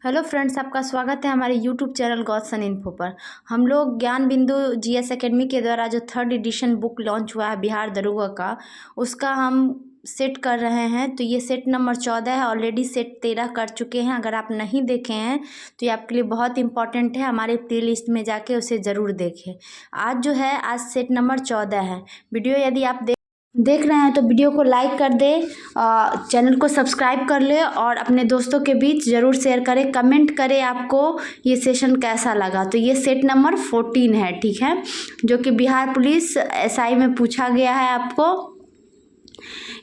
Hello friends, आपका स्वागत है हमारे यूट्यूब चैनल गॉडसन इन्फो पर। हम लोग ज्ञान बिंदु जीएस एकेडमी के द्वारा जो 3rd एडिशन बुक लॉन्च हुआ है बिहार दरोगा का, उसका हम सेट कर रहे हैं। तो ये सेट नंबर 14 है। ऑलरेडी सेट 13 कर चुके हैं। अगर आप नहीं देखे हैं तो ये आपके लिए बहुत इंपॉर्टेंट है। हमारे प्ले लिस्ट में जाके उसे ज़रूर देखें। आज सेट नंबर 14 है। वीडियो यदि आप देख रहे हैं तो वीडियो को लाइक कर दे, चैनल को सब्सक्राइब कर ले और अपने दोस्तों के बीच ज़रूर शेयर करें। कमेंट करें आपको ये सेशन कैसा लगा। तो ये सेट नंबर 14 है, ठीक है, जो कि बिहार पुलिस एसआई में पूछा गया है आपको।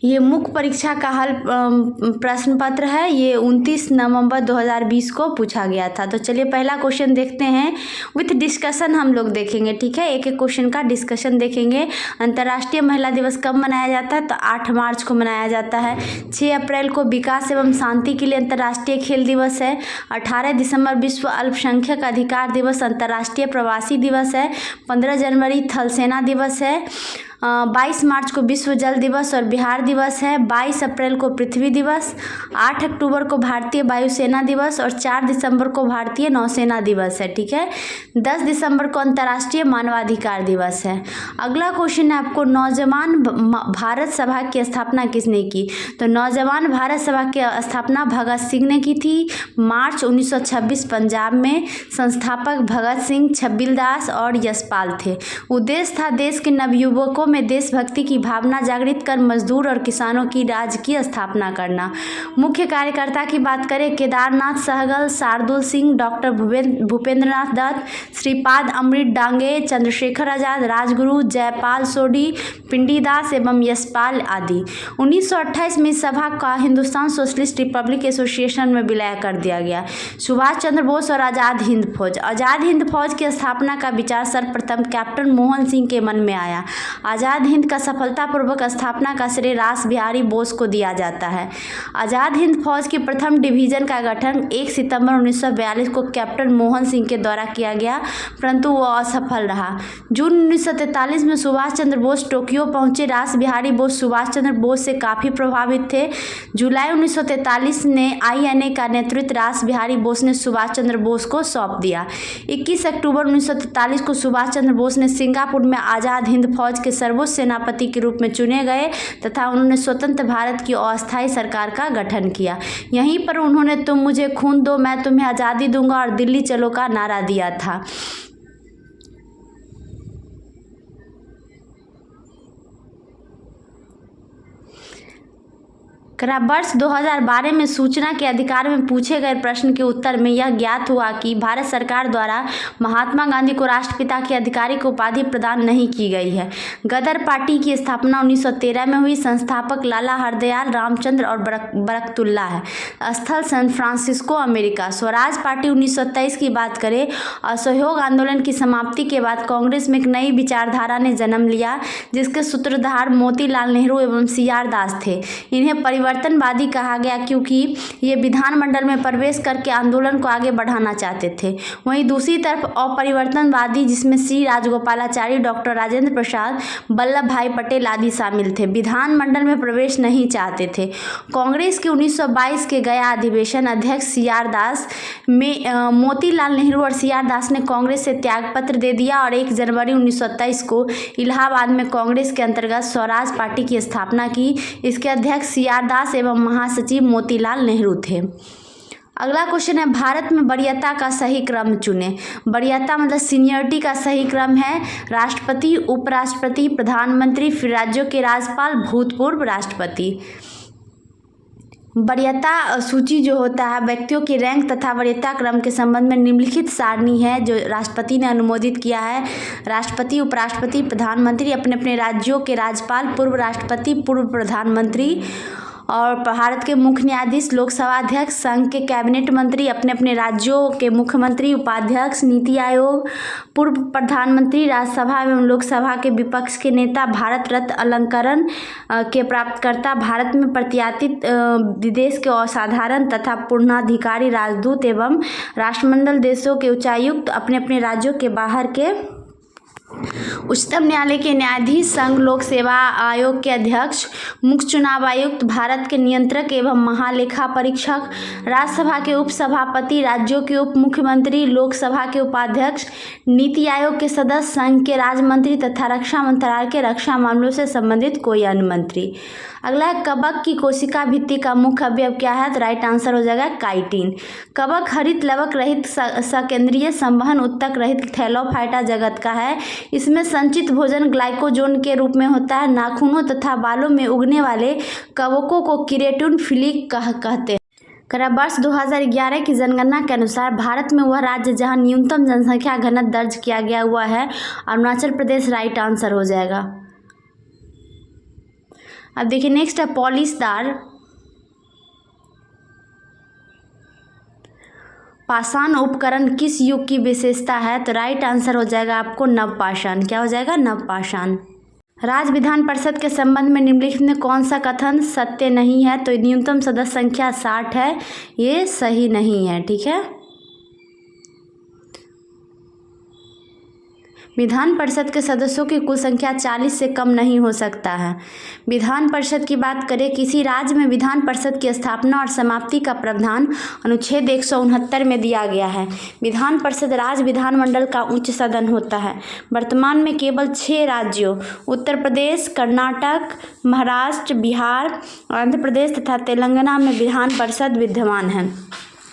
ये मुख्य परीक्षा का हल प्रश्न पत्र है। ये 29 नवंबर 2020 को पूछा गया था। तो चलिए पहला क्वेश्चन देखते हैं। विथ डिस्कशन हम लोग देखेंगे, ठीक है, एक एक क्वेश्चन का डिस्कशन देखेंगे। अंतर्राष्ट्रीय महिला दिवस कब मनाया जाता है? तो 8 मार्च को मनाया जाता है। 6 अप्रैल को विकास एवं शांति के लिए अंतर्राष्ट्रीय खेल दिवस है। 18 दिसंबर विश्व अल्पसंख्यक अधिकार दिवस अंतर्राष्ट्रीय प्रवासी दिवस है। 15 जनवरी थल सेना दिवस है। 22 मार्च को विश्व जल दिवस और बिहार दिवस है। 22 अप्रैल को पृथ्वी दिवस। 8 अक्टूबर को भारतीय वायुसेना दिवस और 4 दिसंबर को भारतीय नौसेना दिवस है, ठीक है। 10 दिसंबर को अंतर्राष्ट्रीय मानवाधिकार दिवस है। अगला क्वेश्चन है आपको, नौजवान भारत सभा की स्थापना किसने की? तो नौजवान भारत सभा की स्थापना भगत सिंह ने की थी। मार्च 1926 पंजाब में। संस्थापक भगत सिंह, छबिल दास और यशपाल थे। उद्देश्य था देश के नवयुवकों में देशभक्ति की भावना जागृत कर मजदूर और किसानों की राज्य की स्थापना करना। मुख्य कार्यकर्ता की बात करें, केदारनाथ सहगल, शार्दुल सिंह, डॉक्टर भूपेंद्रनाथ दत्त, श्रीपाद अमृत डांगे, चंद्रशेखर आजाद, राजगुरु, जयपाल सोडी, पिंडीदास एवं यशपाल आदि। 1928 में इस सभा का हिंदुस्तान सोशलिस्ट रिपब्लिक एसोसिएशन में विलय कर दिया गया। सुभाष चंद्र बोस और आज़ाद हिंद फौज। आज़ाद हिंद फौज की स्थापना का विचार सर्वप्रथम कैप्टन मोहन सिंह के मन में आया। आज़ाद हिंद का सफलतापूर्वक स्थापना का श्रेय रास बिहारी बोस को दिया जाता है। आज़ाद हिंद फौज की प्रथम डिवीजन का गठन 1 सितंबर 1942 को कैप्टन मोहन सिंह के द्वारा किया गया, परंतु वह असफल रहा। जून 1943 में सुभाष चंद्र बोस टोक्यो पहुंचे। रास बिहारी बोस सुभाष चंद्र बोस से काफ़ी प्रभावित थे। जुलाई 1943 ने INA का नेतृत्व रास बिहारी बोस ने सुभाष चंद्र बोस को सौंप दिया। 21 अक्टूबर 1943 को सुभाष चंद्र बोस ने सिंगापुर में आज़ाद हिंद फौज के सर्वोच्च सेनापति के रूप में चुने गए तथा उन्होंने स्वतंत्र भारत की अस्थायी सरकार का गठन किया। यहीं पर उन्होंने तुम मुझे खून दो मैं तुम्हें आज़ादी दूंगा और दिल्ली चलो का नारा दिया था। वर्ष 2012 में सूचना के अधिकार में पूछे गए प्रश्न के उत्तर में यह ज्ञात हुआ कि भारत सरकार द्वारा महात्मा गांधी को राष्ट्रपिता की आधिकारिक उपाधि प्रदान नहीं की गई है। गदर पार्टी की स्थापना 1913 में हुई। संस्थापक लाला हरदयाल, रामचंद्र और बरकतुल्ला है। स्थल San Francisco, America. Swaraj Party 1923 की बात करें, असहयोग आंदोलन की समाप्ति के बाद कांग्रेस में एक नई विचारधारा ने जन्म लिया, जिसके सूत्रधार मोतीलाल नेहरू एवं CR दास थे। इन्हें परिवर्तनवादी कहा गया क्योंकि ये विधानमंडल में प्रवेश करके आंदोलन को आगे बढ़ाना चाहते थे। वहीं दूसरी तरफ अपरिवर्तनवादी, जिसमें C राजगोपालाचारी, डॉक्टर राजेंद्र प्रसाद, वल्लभ भाई पटेल आदि शामिल थे, विधानमंडल में प्रवेश नहीं चाहते थे। कांग्रेस के 1922 के गया अधिवेशन अध्यक्ष CR दास में मोतीलाल नेहरू और CR दास ने कांग्रेस से त्यागपत्र दे दिया और 1 जनवरी 1923 को इलाहाबाद में कांग्रेस के अंतर्गत स्वराज पार्टी की स्थापना की। इसके अध्यक्ष CR दास एवं महासचिव मोतीलाल नेहरू थे। अगला क्वेश्चन है, भारत में वरीयता का सही क्रम चुनें। वरीयता मतलब सीनियरिटी का सही क्रम है राष्ट्रपति, उपराष्ट्रपति, प्रधानमंत्री, फिर राज्यों के राज्यपाल, भूतपूर्व राष्ट्रपति। वरीयता सूची जो होता है व्यक्तियों के रैंक तथा वरीयता क्रम के संबंध में निम्नलिखित सारणी है जो राष्ट्रपति ने अनुमोदित किया है। राष्ट्रपति, उपराष्ट्रपति, प्रधानमंत्री, अपने अपने राज्यों के राज्यपाल, पूर्व राष्ट्रपति, पूर्व प्रधानमंत्री और भारत के मुख्य न्यायाधीश, लोकसभा अध्यक्ष, संघ के कैबिनेट मंत्री, अपने अपने राज्यों के मुख्यमंत्री, उपाध्यक्ष, नीति आयोग, पूर्व प्रधानमंत्री, राज्यसभा एवं लोकसभा के विपक्ष के नेता, भारत रत्न अलंकरण के प्राप्तकर्ता, भारत में प्रत्याशित विदेश के असाधारण तथा पूर्णाधिकारी राजदूत एवं राष्ट्रमंडल देशों के उच्चायुक्त, अपने अपने राज्यों के बाहर के उच्चतम न्यायालय के न्यायाधीश, संघ लोक सेवा आयोग के अध्यक्ष, मुख्य चुनाव आयुक्त, भारत के नियंत्रक एवं महालेखा परीक्षक, राज्यसभा के उपसभापति, राज्यों के उप मुख्यमंत्री, लोकसभा के उपाध्यक्ष, नीति आयोग के सदस्य, संघ के राज्य मंत्री तथा रक्षा मंत्रालय के रक्षा मामलों से संबंधित कोई अन्य मंत्री। अगला है कवक की कोशिका भित्ति का मुख्य अवयव क्या है? तो राइट आंसर हो जाएगा काइटिन। कवक हरित लवक रहित सकेंद्रीय संवहन उत्तक रहित थैलोफाइटा जगत का है। इसमें संचित भोजन ग्लाइकोजन के रूप में होता है। नाखूनों तथा बालों में उगने वाले कवकों को केराटिन फिलिक कहते हैं। वर्ष 2011 की जनगणना के अनुसार भारत में वह राज्य जहां न्यूनतम जनसंख्या घनत्व दर्ज किया गया हुआ है अरुणाचल प्रदेश। राइट आंसर हो जाएगा। अब देखिए नेक्स्ट है पॉलिशदार पाषाण उपकरण किस युग की विशेषता है? तो राइट आंसर हो जाएगा आपको नवपाषाण। क्या हो जाएगा? नवपाषाण। राज्य विधान परिषद के संबंध में निम्नलिखित में कौन सा कथन सत्य नहीं है? तो न्यूनतम सदस्य संख्या 60 है, ये सही नहीं है। ठीक है। विधान परिषद के सदस्यों की कुल संख्या 40 से कम नहीं हो सकता है। विधान परिषद की बात करें, किसी राज्य में विधान परिषद की स्थापना और समाप्ति का प्रावधान अनुच्छेद 169 में दिया गया है। विधान परिषद राज्य विधानमंडल का उच्च सदन होता है। वर्तमान में केवल 6 राज्यों उत्तर प्रदेश, कर्नाटक, महाराष्ट्र, बिहार, आंध्र प्रदेश तथा तेलंगाना में विधान परिषद विद्यमान है।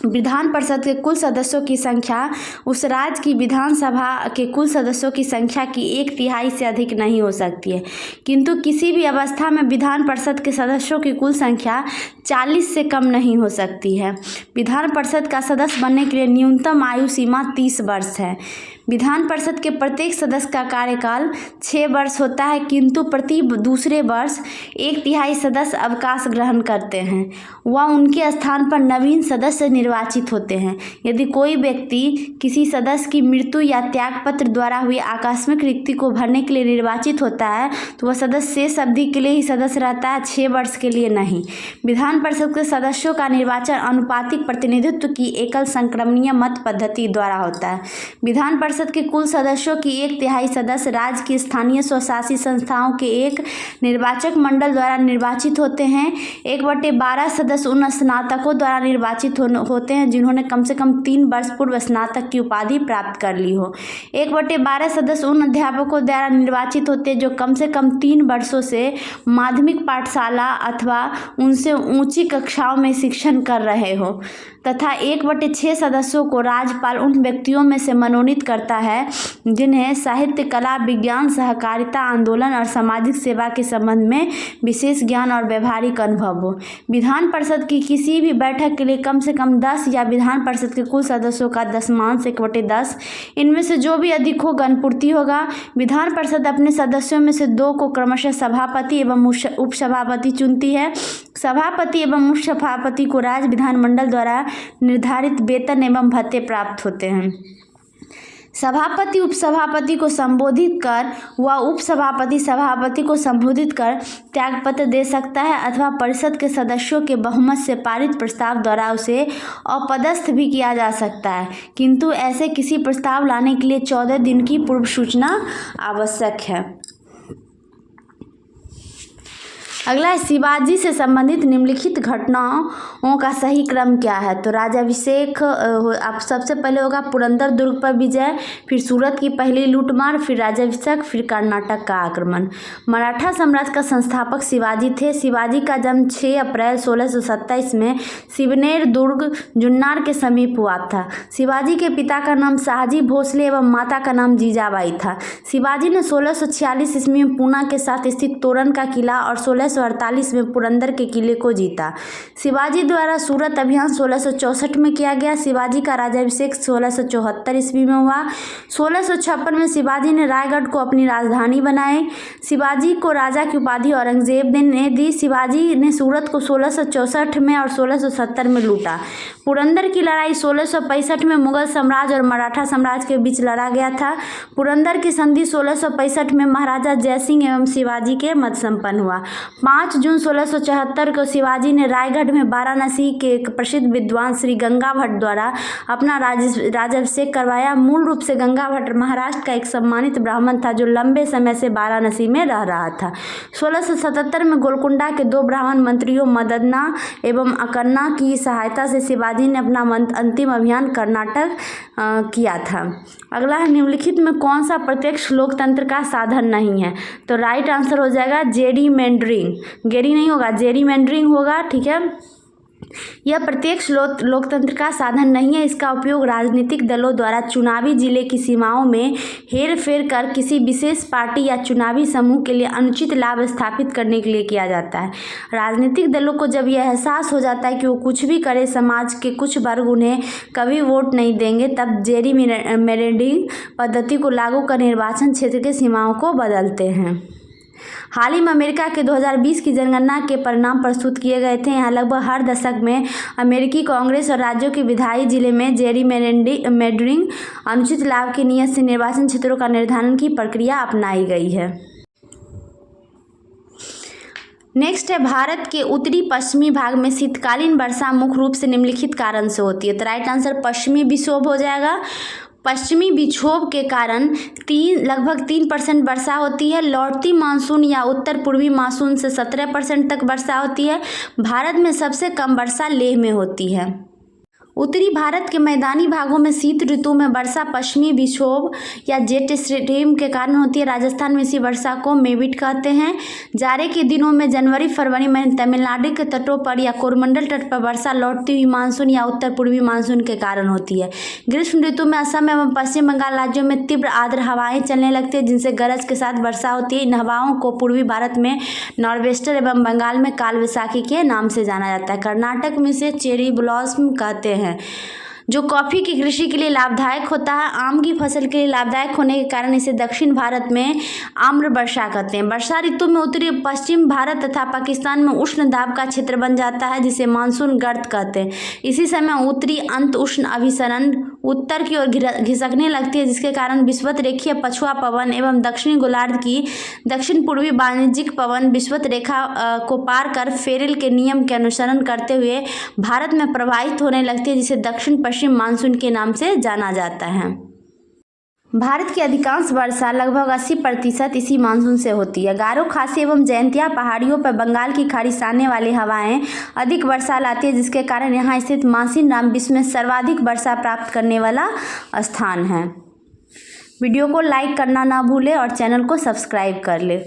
विधान परिषद के कुल सदस्यों की संख्या उस राज्य की विधानसभा के कुल सदस्यों की संख्या की 1/3 से अधिक नहीं हो सकती है, किंतु किसी भी अवस्था में विधान परिषद के सदस्यों की कुल संख्या 40 से कम नहीं हो सकती है। विधान परिषद का सदस्य बनने के लिए न्यूनतम आयु सीमा 30 वर्ष है। विधान परिषद के प्रत्येक सदस्य का कार्यकाल 6 वर्ष होता है, किंतु प्रति दूसरे वर्ष 1/3 सदस्य अवकाश ग्रहण करते हैं व उनके स्थान पर नवीन सदस्य निर्वाचित होते हैं। यदि कोई व्यक्ति किसी सदस्य की मृत्यु या त्यागपत्र द्वारा हुई आकस्मिक रिक्ति को भरने के लिए निर्वाचित होता है तो वह सदस्य शेष अवधि के लिए ही सदस्य रहता है, 6 वर्ष के लिए नहीं। विधान परिषद के सदस्यों का निर्वाचन अनुपातिक प्रतिनिधित्व की एकल संक्रमणीय मत पद्धति द्वारा होता है। विधान परिषद के कुल सदस्यों की 1/3 सदस्य राज्य की स्थानीय स्वशासी संस्थाओं के एक निर्वाचक मंडल द्वारा निर्वाचित होते हैं। 1/12 सदस्य उन स्नातकों द्वारा निर्वाचित होते हैं जिन्होंने कम से कम 3 वर्ष पूर्व स्नातक की उपाधि प्राप्त कर ली हो। 1/12 सदस्य उन अध्यापकों द्वारा निर्वाचित होते हैं जो कम से कम 3 वर्षों से माध्यमिक पाठशाला अथवा उनसे ऊंची कक्षाओं में शिक्षण कर रहे हो, तथा 1/6 सदस्यों को राज्यपाल उन व्यक्तियों में से मनोनीत करता है जिन्हें साहित्य, कला, विज्ञान, सहकारिता आंदोलन और सामाजिक सेवा के संबंध में विशेष ज्ञान और व्यवहारिक अनुभव हो। विधान परिषद की किसी भी बैठक के लिए कम से कम 10 या विधान परिषद के कुल सदस्यों का 10 1/10 इनमें से जो भी अधिक हो गणपूर्ति होगा। विधान परिषद अपने सदस्यों में से 2 को क्रमशः सभापति एवं उपसभापति चुनती है। सभापति एवं उपसभापति को राज्य विधानमंडल द्वारा निर्धारित वेतन एवं भत्ते प्राप्त होते हैं। सभापति उपसभापति को संबोधित कर व उपसभापति सभापति को संबोधित कर त्यागपत्र दे सकता है अथवा परिषद के सदस्यों के बहुमत से पारित प्रस्ताव द्वारा उसे अपदस्थ भी किया जा सकता है, किंतु ऐसे किसी प्रस्ताव लाने के लिए 14 दिन की पूर्व सूचना आवश्यक है। अगला है शिवाजी से संबंधित निम्नलिखित घटनाओं का सही क्रम क्या है? तो राज्याभिषेक आप सबसे पहले होगा पुरंदर दुर्ग पर विजय, फिर सूरत की पहली लूटमार, फिर राज्याभिषेक, फिर कर्नाटक का आक्रमण। मराठा साम्राज्य का संस्थापक शिवाजी थे। शिवाजी का जन्म 6 अप्रैल 1627 में शिवनेर दुर्ग जुन्नार के समीप हुआ था। शिवाजी के पिता का नाम शाहजी भोसले एवं माता का नाम जीजाबाई था। शिवाजी ने 1646 ईस्वी में पूना के साथ स्थित तोरण का किला और 1648 में पुरंदर के किले को जीता। शिवाजी द्वारा सूरत अभियान 1664 में किया गया। शिवाजी का राज्याभिषेक 1674 ईस्वी में हुआ। 1656 में शिवाजी ने रायगढ़ को अपनी राजधानी बनाई। शिवाजी को राजा की उपाधि औरंगजेब ने दी। शिवाजी ने सूरत को 1664 में और 1670 में लूटा। पुरंदर की लड़ाई 1665 में मुगल साम्राज्य और मराठा साम्राज्य के बीच लड़ा गया था। पुरंदर की संधि 1665 में महाराजा जयसिंह एवं शिवाजी के मध्य संपन्न हुआ। 5 जून 1674 को शिवाजी ने रायगढ़ में वाराणसी के एक प्रसिद्ध विद्वान श्री गंगा भट्ट द्वारा अपना राज्याभिषेक करवाया। मूल रूप से गंगा भट्ट महाराष्ट्र का एक सम्मानित ब्राह्मण था जो लंबे समय से वाराणसी में रह रहा था। 1677 में गोलकुंडा के 2 ब्राह्मण मंत्रियों मदन्ना एवं अकन्ना की सहायता से शिवाजी ने अपना अंतिम अभियान कर्नाटक किया था। अगला है, निम्नलिखित में कौन सा प्रत्यक्ष लोकतंत्र का साधन नहीं है? तो राइट आंसर हो जाएगा जेरीमेंडरिंग। गेरी नहीं होगा, जेरीमेंडरिंग होगा। ठीक है, यह प्रत्यक्ष लोकतंत्र का साधन नहीं है। इसका उपयोग राजनीतिक दलों द्वारा चुनावी जिले की सीमाओं में हेर फेर कर किसी विशेष पार्टी या चुनावी समूह के लिए अनुचित लाभ स्थापित करने के लिए किया जाता है। राजनीतिक दलों को जब यह एहसास हो जाता है कि वो कुछ भी करे समाज के कुछ वर्ग उन्हें कभी वोट नहीं देंगे, तब जेरीमेंडरिंग पद्धति को लागू कर निर्वाचन क्षेत्र के सीमाओं को बदलते हैं। हाल ही में अमेरिका के 2020 की जनगणना के परिणाम प्रस्तुत किए गए थे। यहाँ लगभग हर दशक में अमेरिकी कांग्रेस और राज्यों के विधायी जिले में जेरीमेंडरिंग अनुचित लाभ की नीयत से निर्वाचन क्षेत्रों का निर्धारण की प्रक्रिया अपनाई गई है। नेक्स्ट है, भारत के उत्तरी पश्चिमी भाग में शीतकालीन वर्षा मुख्य रूप से निम्नलिखित कारण से होती है। तो राइट आंसर पश्चिमी विक्षोभ हो जाएगा। पश्चिमी विक्षोभ के कारण लगभग 3% वर्षा होती है। लौटती मानसून या उत्तर पूर्वी मानसून से 17% तक वर्षा होती है। भारत में सबसे कम वर्षा लेह में होती है। उत्तरी भारत के मैदानी भागों में शीत ऋतु में वर्षा पश्चिमी विक्षोभ या जेट स्ट्रीम के कारण होती है। राजस्थान में इसी वर्षा को मेविट कहते हैं। जाड़े के दिनों में जनवरी फरवरी में तमिलनाडु के तटों पर या कोरमंडल तट पर वर्षा लौटती हुई मानसून या उत्तर पूर्वी मानसून के कारण होती है। ग्रीष्म ऋतु में असम एवं पश्चिम बंगाल राज्यों में तीव्र आर्द्र हवाएं चलने लगती है जिनसे गरज के साथ वर्षा होती है। इन हवाओं को पूर्वी भारत में नॉर्वेस्टर एवं बंगाल में काल वैसाखी के नाम से जाना जाता है। कर्नाटक में इसे चेरी ब्लॉसम कहते हैं जो कॉफी की कृषि के लिए लाभदायक होता है। आम की फसल के लिए लाभदायक होने के कारण इसे दक्षिण भारत में आम्र वर्षा कहते हैं। वर्षा ऋतु में उत्तरी पश्चिम भारत तथा पाकिस्तान में उष्ण दाब का क्षेत्र बन जाता है जिसे मानसून गर्त कहते हैं। इसी समय उत्तरी अंत उष्ण अभिसरण उत्तर की ओर घिसकने लगती है जिसके कारण विषुवत रेखीय पछुआ पवन एवं दक्षिणी गोलार्ध की दक्षिण पूर्वी वाणिज्यिक पवन विषुवत रेखा को पार कर फेरेल के नियम के अनुसरण करते हुए भारत में प्रवाहित होने लगती है जिसे दक्षिण पश्चिम मानसून के नाम से जाना जाता है। भारत की अधिकांश वर्षा लगभग 80% इसी मानसून से होती है। गारो खासी एवं जयंतिया पहाड़ियों पर बंगाल की खाड़ी से आने वाली हवाएं अधिक वर्षा लाती है जिसके कारण यहाँ स्थित मासिनराम विश्व में सर्वाधिक वर्षा प्राप्त करने वाला स्थान है। वीडियो को लाइक करना ना भूले और चैनल को सब्सक्राइब कर ले।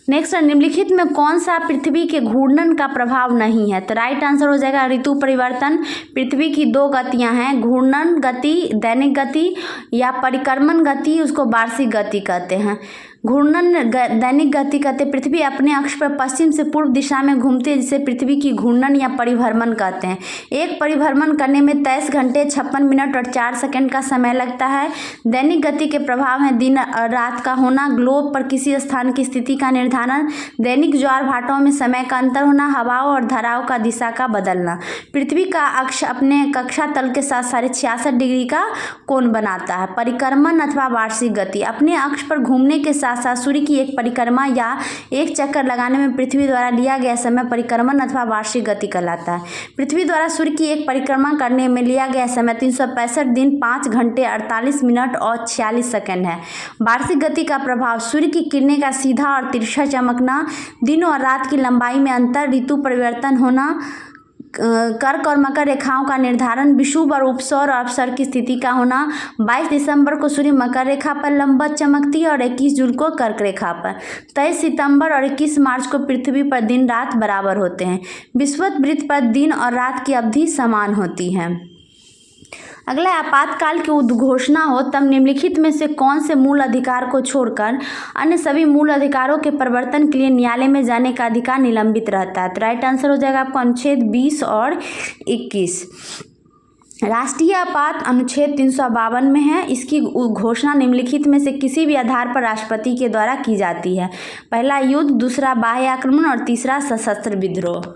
नेक्स्ट, निम्नलिखित में कौन सा पृथ्वी के घूर्णन का प्रभाव नहीं है? तो राइट आंसर हो जाएगा ऋतु परिवर्तन। पृथ्वी की 2 गतियां हैं, घूर्णन गति, दैनिक गति या परिक्रमण गति, उसको वार्षिक गति कहते हैं। घूर्णन दैनिक गति कहते हैं। पृथ्वी अपने अक्ष पर पश्चिम से पूर्व दिशा में घूमती है जिसे पृथ्वी की घूर्णन या परिभ्रमण कहते हैं। एक परिभ्रमण करने में 23 घंटे 56 मिनट और 4 सेकंड का समय लगता है। दैनिक गति के प्रभाव हैं दिन और रात का होना, ग्लोब पर किसी स्थान की स्थिति का निर्धारण, दैनिक ज्वार भाटाओं में समय का अंतर होना, हवाओं और धाराओं का दिशा का बदलना। पृथ्वी का अक्ष अपने कक्षा तल के साथ 66.5 डिग्री का कोण बनाता है। परिक्रमण अथवा वार्षिक गति अपने अक्ष पर घूमने के साथ सूर्य की एक परिक्रमा या एक चक्कर लगाने में पृथ्वी द्वारा लिया गया समय परिक्रमण अथवा वार्षिक गति कहलाता है। पृथ्वी द्वारा सूर्य की एक परिक्रमा करने में लिया गया समय 365 दिन 5 घंटे 48 मिनट और 46 सेकंड है। वार्षिक गति का प्रभाव सूर्य की किरणें का सीधा और तिरछा चमकना, दिन और रात की लंबाई में अंतर, ऋतु परिवर्तन होना, कर्क और मकर रेखाओं का निर्धारण, विषुव और उपसौर और अपसर की स्थिति का होना। 22 दिसंबर को सूर्य मकर रेखा पर लंबवत चमकती है और 21 जून को कर्क रेखा पर। 23 सितंबर और 21 मार्च को पृथ्वी पर दिन रात बराबर होते हैं। विषुवत वृत्त पर दिन और रात की अवधि समान होती है। अगला, आपातकाल की उद्घोषणा हो तब निम्नलिखित में से कौन से मूल अधिकार को छोड़कर अन्य सभी मूल अधिकारों के परिवर्तन के लिए न्यायालय में जाने का अधिकार निलंबित रहता है? तो राइट आंसर हो जाएगा आपको अनुच्छेद 20 और 21। राष्ट्रीय आपात अनुच्छेद 352 में है। इसकी घोषणा निम्नलिखित में से किसी भी आधार पर राष्ट्रपति के द्वारा की जाती है? पहला युद्ध, दूसरा बाह्य आक्रमण और तीसरा सशस्त्र विद्रोह।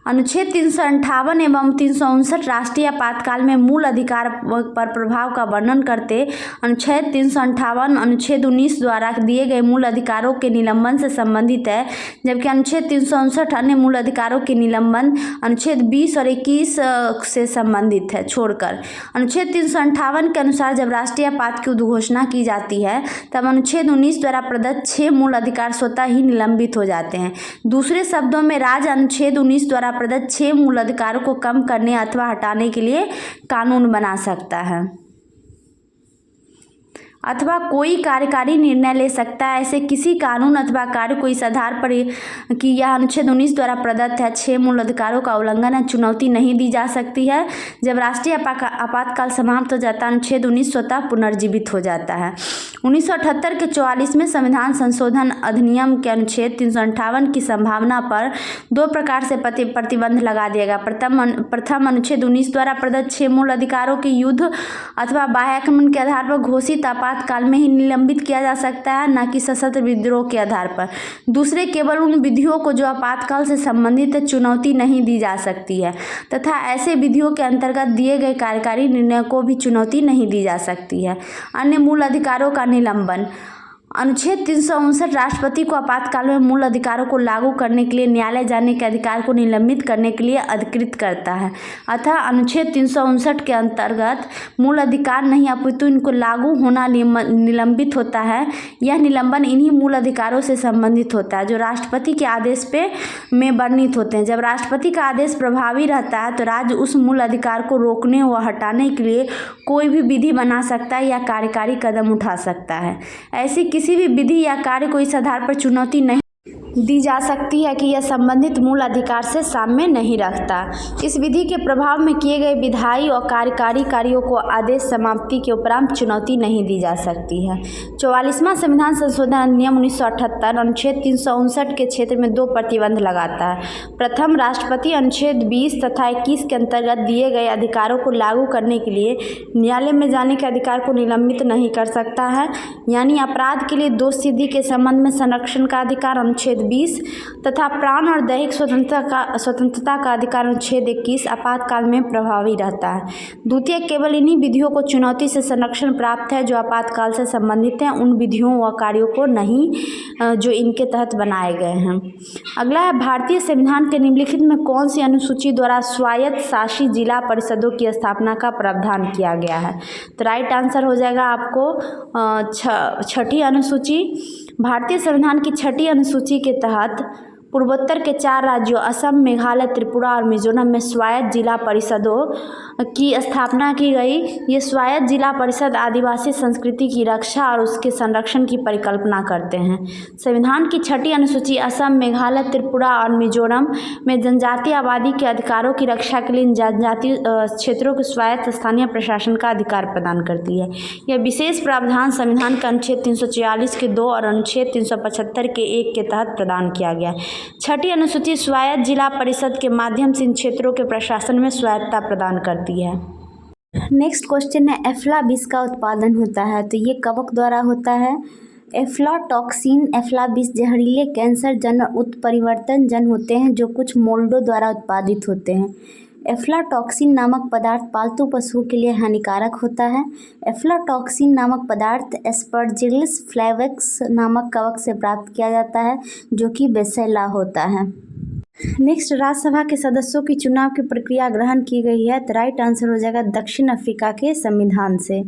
अनुच्छेद 358 एवं 359 राष्ट्रीय आपातकाल में मूल अधिकार पर प्रभाव का वर्णन करते अनुच्छेद 358 अनुच्छेद 19 द्वारा दिए गए मूल अधिकारों के निलंबन से संबंधित है, जबकि अनुच्छेद 359 अन्य मूल अधिकारों के निलंबन अनुच्छेद 20 और 21 से संबंधित है छोड़कर। अनुच्छेद 358 के अनुसार जब राष्ट्रीय आपात की उद्घोषणा की जाती है तब अनुच्छेद 19 द्वारा प्रदत्त 6 मूल अधिकार स्वतः ही निलंबित हो जाते हैं। दूसरे शब्दों में राज्य अनुच्छेद 19 द्वारा प्रदत्त 6 मूल अधिकारों को कम करने अथवा हटाने के लिए कानून बना सकता है अथवा कोई कार्यकारी निर्णय ले सकता है। ऐसे किसी कानून अथवा कार्य को इस आधार पर कि यह अनुच्छेद 19 द्वारा प्रदत्त है 6 मूल अधिकारों का उल्लंघन है चुनौती नहीं दी जा सकती है। जब राष्ट्रीय आपातकाल समाप्त हो जाता है अनुच्छेद 19 स्वतः पुनर्जीवित हो जाता है। 1978 के 44वें संविधान संशोधन अधिनियम के अनुच्छेद 358 की संभावना पर 2 प्रकार से प्रतिबंध लगा दिया गया। प्रथम अनुच्छेद 19 द्वारा प्रदत्त 6 मूल अधिकारों के युद्ध अथवा बाह्य आक्रमण के आधार पर घोषित आपातकाल में ही निलंबित किया जा सकता है, न कि सशस्त्र विद्रोह के आधार पर। दूसरे, केवल उन विधियों को जो आपातकाल से संबंधित है चुनौती नहीं दी जा सकती है तथा ऐसे विधियों के अंतर्गत दिए गए कार्यकारी निर्णयों को भी चुनौती नहीं दी जा सकती है। अन्य मूल अधिकारों का निलंबन। अनुच्छेद 359 राष्ट्रपति को आपातकाल में मूल अधिकारों को लागू करने के लिए न्यायालय जाने के अधिकार को निलंबित करने के लिए अधिकृत करता है। अतः अनुच्छेद 359 के अंतर्गत मूल अधिकार नहीं अपितु इनको लागू होना निलंबित होता है। यह निलंबन इन्हीं मूल अधिकारों से संबंधित होता है जो राष्ट्रपति के आदेश में वर्णित होते हैं। जब राष्ट्रपति का आदेश प्रभावी रहता है तो राज्य उस मूल अधिकार को रोकने व हटाने के लिए कोई भी विधि बना सकता है या कार्यकारी कदम उठा सकता है। ऐसी किसी भी विधि या कार्य को इस आधार पर चुनौती नहीं दी जा सकती है कि यह संबंधित मूल अधिकार से साम्य नहीं रखता। इस विधि के प्रभाव में किए गए विधायी और कार्यकारी कार्यों को आदेश समाप्ति के उपरांत चुनौती नहीं दी जा सकती है। 44वां संविधान संशोधन अधिनियम 1978 अनुच्छेद 359 के क्षेत्र में 2 प्रतिबंध लगाता है। प्रथम, राष्ट्रपति अनुच्छेद 20 तथा 21 के अंतर्गत दिए गए अधिकारों को लागू करने के लिए न्यायालय में जाने के अधिकार को निलंबित नहीं कर सकता है। यानी अपराध के लिए दोष सिद्धि के संबंध में संरक्षण का अधिकार अनुच्छेद 20 तथा प्राण और दैहिक स्वतंत्रता का अधिकार अनुच्छेद 21 आपातकाल में प्रभावी रहता है। द्वितीय, केवल इन्हीं विधियों को चुनौती से संरक्षण प्राप्त है जो आपातकाल से संबंधित हैं, उन विधियों व कार्यों को नहीं जो इनके तहत बनाए गए हैं। अगला है, भारतीय संविधान के निम्नलिखित में कौन सी अनुसूची द्वारा स्वायत्त शासी जिला परिषदों की स्थापना का प्रावधान किया गया है? तो राइट आंसर हो जाएगा आपको छठी अनुसूची। भारतीय संविधान की छठी अनुसूची के तहत पूर्वोत्तर के 4 राज्यों असम, मेघालय, त्रिपुरा और मिजोरम में स्वायत्त जिला परिषदों की स्थापना की गई। ये स्वायत्त जिला परिषद आदिवासी संस्कृति की रक्षा और उसके संरक्षण की परिकल्पना करते हैं। संविधान की छठी अनुसूची असम, मेघालय, त्रिपुरा और मिजोरम में जनजातीय आबादी के अधिकारों की रक्षा के लिए जनजातीय क्षेत्रों के स्वायत्त स्थानीय प्रशासन का अधिकार प्रदान करती है। यह विशेष प्रावधान संविधान के अनुच्छेद 346 के 2 और अनुच्छेद 375 के 1 के तहत प्रदान किया गया। छठी अनुसूची स्वायत्त जिला परिषद के माध्यम से इन क्षेत्रों के प्रशासन में स्वायत्तता प्रदान करती है। नेक्स्ट क्वेश्चन है, एफ्लाबिस का उत्पादन होता है तो ये कवक द्वारा होता है। एफ्लाटॉक्सिन, एफ्लाबिस जहरीले कैंसर जन उत्परिवर्तन जन होते हैं जो कुछ मोल्डों द्वारा उत्पादित होते हैं। एफ्लाटॉक्सिन नामक पदार्थ पालतू पशुओं के लिए हानिकारक होता है। एफ्लाटॉक्सिन नामक पदार्थ एस्परजिलस फ्लेवेक्स नामक कवक से प्राप्त किया जाता है जो कि बेसेला होता है। नेक्स्ट, राज्यसभा के सदस्यों की चुनाव की प्रक्रिया ग्रहण की गई है तो राइट आंसर हो जाएगा दक्षिण अफ्रीका के संविधान से।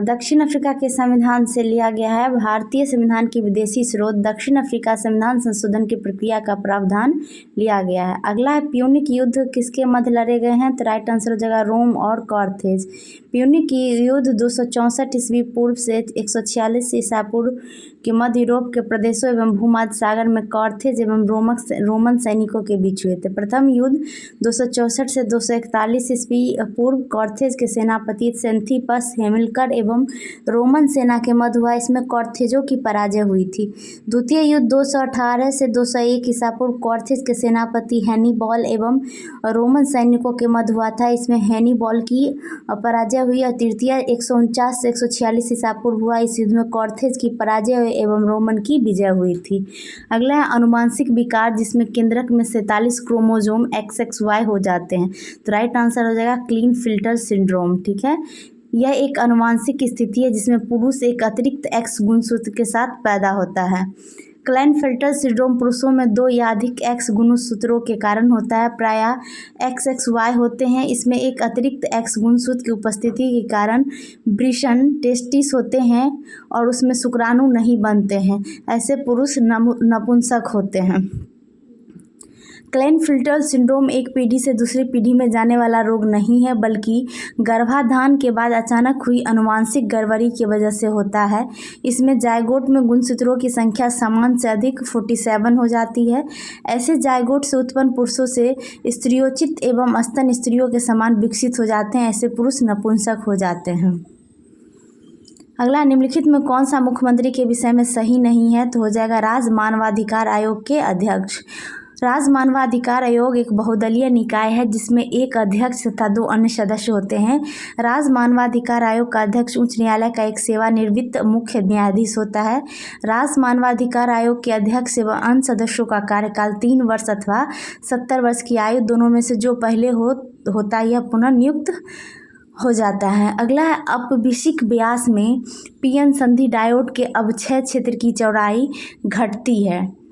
दक्षिण अफ्रीका के संविधान से लिया गया है। भारतीय संविधान की विदेशी स्रोत दक्षिण अफ्रीका संविधान संशोधन की प्रक्रिया का प्रावधान लिया गया है। अगला है, प्यूनिक युद्ध किसके मध्य लड़े गए हैं तो राइट आंसर हो जाएगा रोम और कार्थेज। प्यूनिक युद्ध 264 ईस्वी पूर्व से 146 ईसा पूर्व के मध्य यूरोप के प्रदेशों एवं भूमध्य सागर में कार्थेज एवं रोमन सैनिकों के बीच हुए थे। प्रथम युद्ध 264 से 241 ईस्वी पूर्व कार्थेज के सेनापति सेंथिपस हेमिल्कस हल्कर एवं रोमन सेना के मध्य हुआ। इसमें कॉर्थेजों की पराजय हुई थी। द्वितीय युद्ध 218 से 201 ईसा पूर्व कॉर्थेज के सेनापति हैनिबॉल एवं रोमन सैनिकों के मध्य हुआ था। इसमें हैनिबॉल की पराजय हुई। और तृतीय 149 से 146 ईसा पूर्व हुआ। इस युद्ध में कॉर्थेज की पराजय हुई एवं रोमन की विजय हुई थी। अगला है अनुवांशिक विकार, जिसमें केंद्रक में 47 क्रोमोसोम XXY हो जाते हैं। तो राइट आंसर हो जाएगा क्लीनफिल्टर सिंड्रोम। ठीक है, यह एक अनुवांशिक स्थिति है जिसमें पुरुष एक अतिरिक्त X गुणसूत्र के साथ पैदा होता है। क्लाइनफेल्टर सिंड्रोम पुरुषों में 2 या अधिक X गुणसूत्रों के कारण होता है। प्रायः XXY होते हैं। इसमें एक अतिरिक्त X गुणसूत्र की उपस्थिति के कारण वृषण टेस्टिस होते हैं और उसमें शुक्राणु नहीं बनते हैं। ऐसे पुरुष नपुंसक होते हैं। क्लाइनफिल्टर सिंड्रोम एक पीढ़ी से दूसरी पीढ़ी में जाने वाला रोग नहीं है, बल्कि गर्भाधान के बाद अचानक हुई अनुवांशिक गड़बड़ी की वजह से होता है। इसमें जायगोट में गुणसूत्रों की संख्या सामान्य से अधिक 47 हो जाती है। ऐसे जायगोट से उत्पन्न पुरुषों से स्त्रियोचित एवं स्तन स्त्रियों के समान विकसित हो जाते हैं। ऐसे पुरुष नपुंसक हो जाते हैं। अगला, निम्नलिखित में कौन सा मुख्यमंत्री के विषय में सही नहीं है? तो हो जाएगा राज्य मानवाधिकार आयोग के अध्यक्ष। राज्य मानवाधिकार आयोग एक बहुदलीय निकाय है जिसमें एक अध्यक्ष तथा 2 अन्य सदस्य होते हैं। राज्य मानवाधिकार आयोग का अध्यक्ष उच्च न्यायालय का एक सेवानिवृत्त मुख्य न्यायाधीश होता है। राज्य मानवाधिकार आयोग के अध्यक्ष एवं अन्य सदस्यों का कार्यकाल 3 वर्ष अथवा 70 वर्ष की आयु, दोनों में से जो पहले होता यह पुनः नियुक्त हो जाता है। अगला है अपविशिक व्यास में पीएन संधि डायोड के अवक्षय क्षेत्र की चौड़ाई घटती है।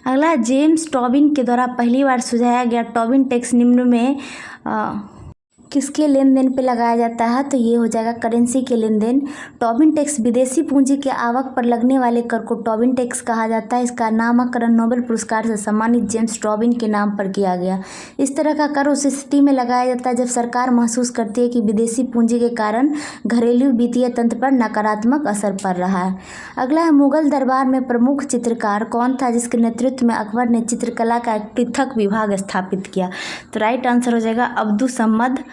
अगला, जेम्स टॉबिन के द्वारा पहली बार सुझाया गया टॉबिन टैक्स निम्न में किसके लेन देन पे लगाया जाता है? तो ये हो जाएगा करेंसी के लेन देन। टॉबिन टैक्स विदेशी पूंजी के आवक पर लगने वाले कर को टॉबिन टैक्स कहा जाता है। इसका नामकरण नोबेल पुरस्कार से सम्मानित जेम्स टॉबिन के नाम पर किया गया। इस तरह का कर उस स्थिति में लगाया जाता है जब सरकार महसूस करती है कि विदेशी पूंजी के कारण घरेलू वित्तीय तंत्र पर नकारात्मक असर पड़ रहा है। अगला है, मुगल दरबार में प्रमुख चित्रकार कौन था जिसके नेतृत्व में अकबर ने चित्रकला का एक पृथक विभाग स्थापित किया? तो राइट आंसर हो जाएगा अब्दुसम्मद।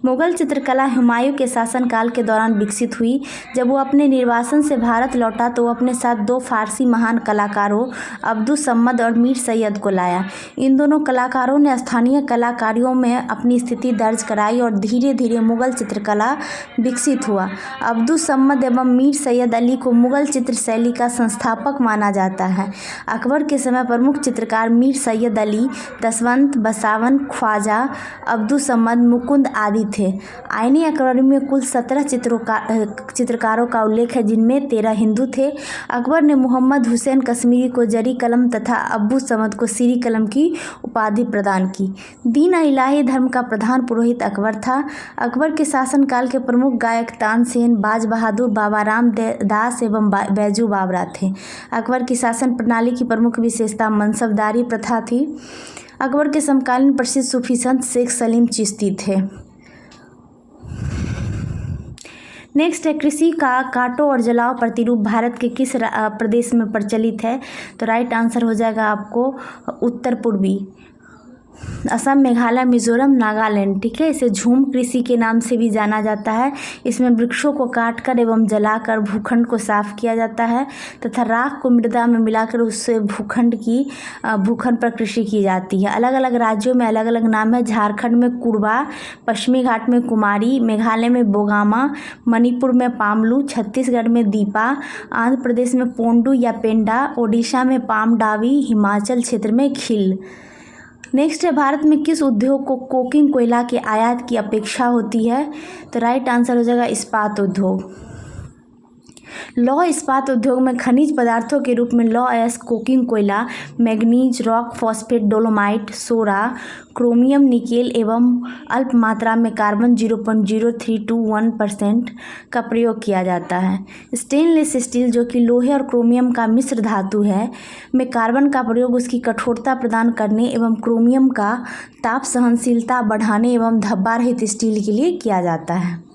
मुगल चित्रकला हुमायूं के शासनकाल के दौरान विकसित हुई। जब वो अपने निर्वासन से भारत लौटा तो वो अपने साथ 2 फारसी महान कलाकारों अब्दुसम्मद और मीर सैयद को लाया। इन दोनों कलाकारों ने स्थानीय कलाकारियों में अपनी स्थिति दर्ज कराई और धीरे धीरे मुगल चित्रकला विकसित हुआ। अब्दुसम्मद एवं मीर सैयद अली को मुगल चित्र शैली का संस्थापक माना जाता है। अकबर के समय प्रमुख चित्रकार मीर सैयद अली, दसवंत, बसावन, ख्वाजा, अब्दुसम्मद, मुकुंद आदि थे। आईनी अकबरी में कुल 17 चित्रकारों का उल्लेख है, जिनमें 13 हिंदू थे। अकबर ने मोहम्मद हुसैन कश्मीरी को जरी कलम तथा अब्बू समद को सीरी कलम की उपाधि प्रदान की। दीन और इलाही धर्म का प्रधान पुरोहित अकबर था। अकबर के शासनकाल के प्रमुख गायक तानसेन, बाज बहादुर, बाबा राम दास एवं बैजू बावरा थे। अकबर की शासन प्रणाली की प्रमुख विशेषता मनसबदारी प्रथा थी। अकबर के समकालीन प्रसिद्ध सूफी संत शेख सलीम चिश्ती थे। नेक्स्ट है, कृषि का काटो और जलाओ प्रतिरूप भारत के किस प्रदेश में प्रचलित है? तो राइट आंसर हो जाएगा आपको उत्तर पूर्वी असम, मेघालय, मिजोरम, नागालैंड। ठीक है, इसे झूम कृषि के नाम से भी जाना जाता है। इसमें वृक्षों को काटकर एवं जलाकर भूखंड को साफ किया जाता है तथा राख को मृदा में मिलाकर उससे भूखंड पर कृषि की जाती है। अलग अलग राज्यों में अलग अलग नाम है। झारखंड में कुरबा, पश्चिमी घाट में कुमारी, मेघालय में बोगामा, मणिपुर में पामलू, छत्तीसगढ़ में दीपा, आंध्र प्रदेश में पोंडू या पेंडा, ओडिशा में पामडावी, हिमाचल क्षेत्र में खिल। नेक्स्ट है, भारत में किस उद्योग को कोकिंग कोयला के आयात की अपेक्षा होती है? तो राइट आंसर हो जाएगा इस्पात उद्योग। लौह इस्पात उद्योग में खनिज पदार्थों के रूप में लौह अयस्क, कोकिंग कोयला, मैग्नीज, रॉक फॉस्फेट, डोलोमाइट, सोरा, क्रोमियम, निकेल एवं अल्प मात्रा में कार्बन 0.0321% का प्रयोग किया जाता है। स्टेनलेस स्टील, जो कि लोहे और क्रोमियम का मिश्र धातु है, में कार्बन का प्रयोग उसकी कठोरता प्रदान करने एवं क्रोमियम का ताप सहनशीलता बढ़ाने एवं धब्बा रहित स्टील के लिए किया जाता है।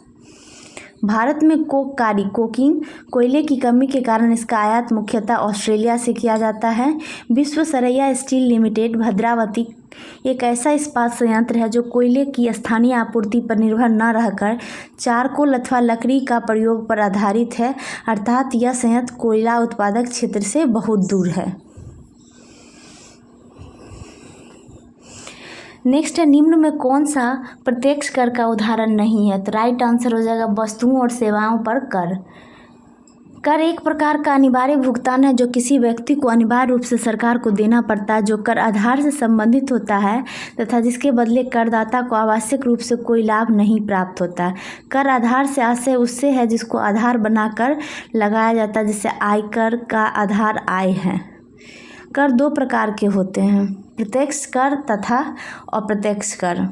भारत में कोकीन कोयले की कमी के कारण इसका आयात मुख्यतः ऑस्ट्रेलिया से किया जाता है। विश्व सरैया स्टील लिमिटेड भद्रावती एक ऐसा इस्पात संयंत्र है जो कोयले की स्थानीय आपूर्ति पर निर्भर न रहकर चारकोल अथवा लकड़ी का प्रयोग पर आधारित है, अर्थात यह संयंत्र कोयला उत्पादक क्षेत्र से बहुत दूर है। नेक्स्ट है, निम्न में कौन सा प्रत्यक्ष कर का उदाहरण नहीं है? तो राइट आंसर हो जाएगा वस्तुओं और सेवाओं पर कर। कर एक प्रकार का अनिवार्य भुगतान है जो किसी व्यक्ति को अनिवार्य रूप से सरकार को देना पड़ता है, जो कर आधार से संबंधित होता है तथा जिसके बदले करदाता को आवश्यक रूप से कोई लाभ नहीं प्राप्त होता। कर आधार से आशय उससे है जिसको आधार बनाकर लगाया जाता है, जैसे आयकर का आधार आय है। कर दो प्रकार के होते हैं, प्रत्यक्ष कर तथा अप्रत्यक्ष कर।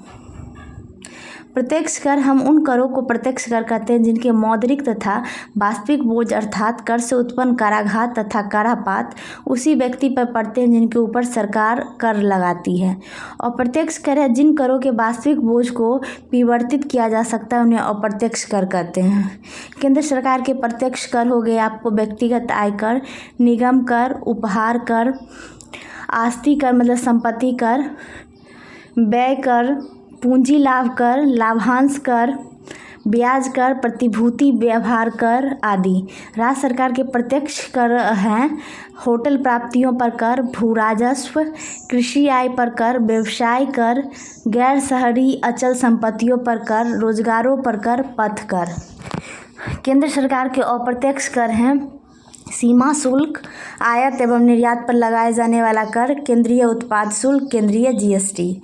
प्रत्यक्ष कर हम उन करों को प्रत्यक्ष कर कहते हैं जिनके मौद्रिक तथा वास्तविक बोझ अर्थात कर से उत्पन्न कराघात तथा करापात उसी व्यक्ति पर पड़ते हैं जिनके ऊपर सरकार कर लगाती है। अप्रत्यक्ष कर है जिन करों के वास्तविक बोझ को विवर्तित किया जा सकता है, उन्हें अप्रत्यक्ष कर कहते हैं। केंद्र सरकार के प्रत्यक्ष कर हो गए आपको व्यक्तिगत आयकर, निगम कर, उपहार कर, आस्ति कर मतलब संपत्ति कर, व्यय कर, पूंजी लाभ कर, लाभांश कर, ब्याज कर, प्रतिभूति व्यवहार कर आदि। राज्य सरकार के प्रत्यक्ष कर हैं होटल प्राप्तियों पर कर, भू राजस्व, कृषि आय पर कर, व्यवसाय कर, गैर शहरी अचल संपत्तियों पर कर, रोजगारों पर कर, पथ कर। केंद्र सरकार के अप्रत्यक्ष कर हैं सीमा शुल्क, आयात एवं निर्यात पर लगाए जाने वाला कर, केंद्रीय उत्पाद शुल्क, केंद्रीय जीएसटी।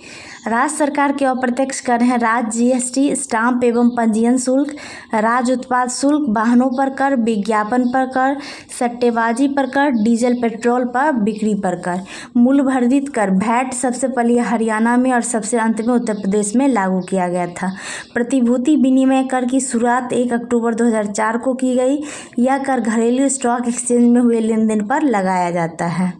राज्य सरकार के अप्रत्यक्ष कर हैं राज्य जीएसटी, स्टाम्प एवं पंजीयन शुल्क, राज्य उत्पाद शुल्क, वाहनों पर कर, विज्ञापन पर कर, सट्टेबाजी पर कर, डीजल पेट्रोल पर बिक्री पर कर। मूल्यवर्धित कर वैट सबसे पहले हरियाणा में और सबसे अंत में उत्तर प्रदेश में लागू किया गया था। प्रतिभूति विनिमय कर की शुरुआत 1 अक्टूबर 2004 को की गई। यह कर घरेलू स्टॉक एक्सचेंज में हुए लेन देन पर लगाया जाता है।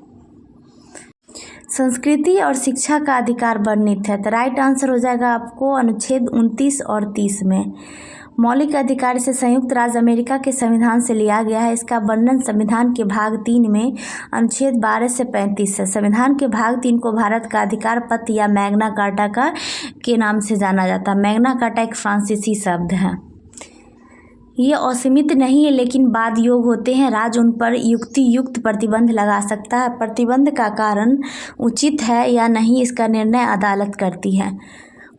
संस्कृति और शिक्षा का अधिकार वर्णित है, तो राइट आंसर हो जाएगा आपको अनुच्छेद 29 और 30 में। मौलिक अधिकार से संयुक्त राज्य अमेरिका के संविधान से लिया गया है। इसका वर्णन संविधान के भाग 3 में अनुच्छेद 12 से 35 है। संविधान के भाग 3 को भारत का अधिकार पत्र या मैग्ना कार्टा के नाम से जाना जाता है। मैग्ना कार्टा एक फ्रांसीसी शब्द है। ये असीमित नहीं है लेकिन बाद योग होते हैं। राज्य उन पर युक्त प्रतिबंध लगा सकता है। प्रतिबंध का कारण उचित है या नहीं इसका निर्णय अदालत करती है।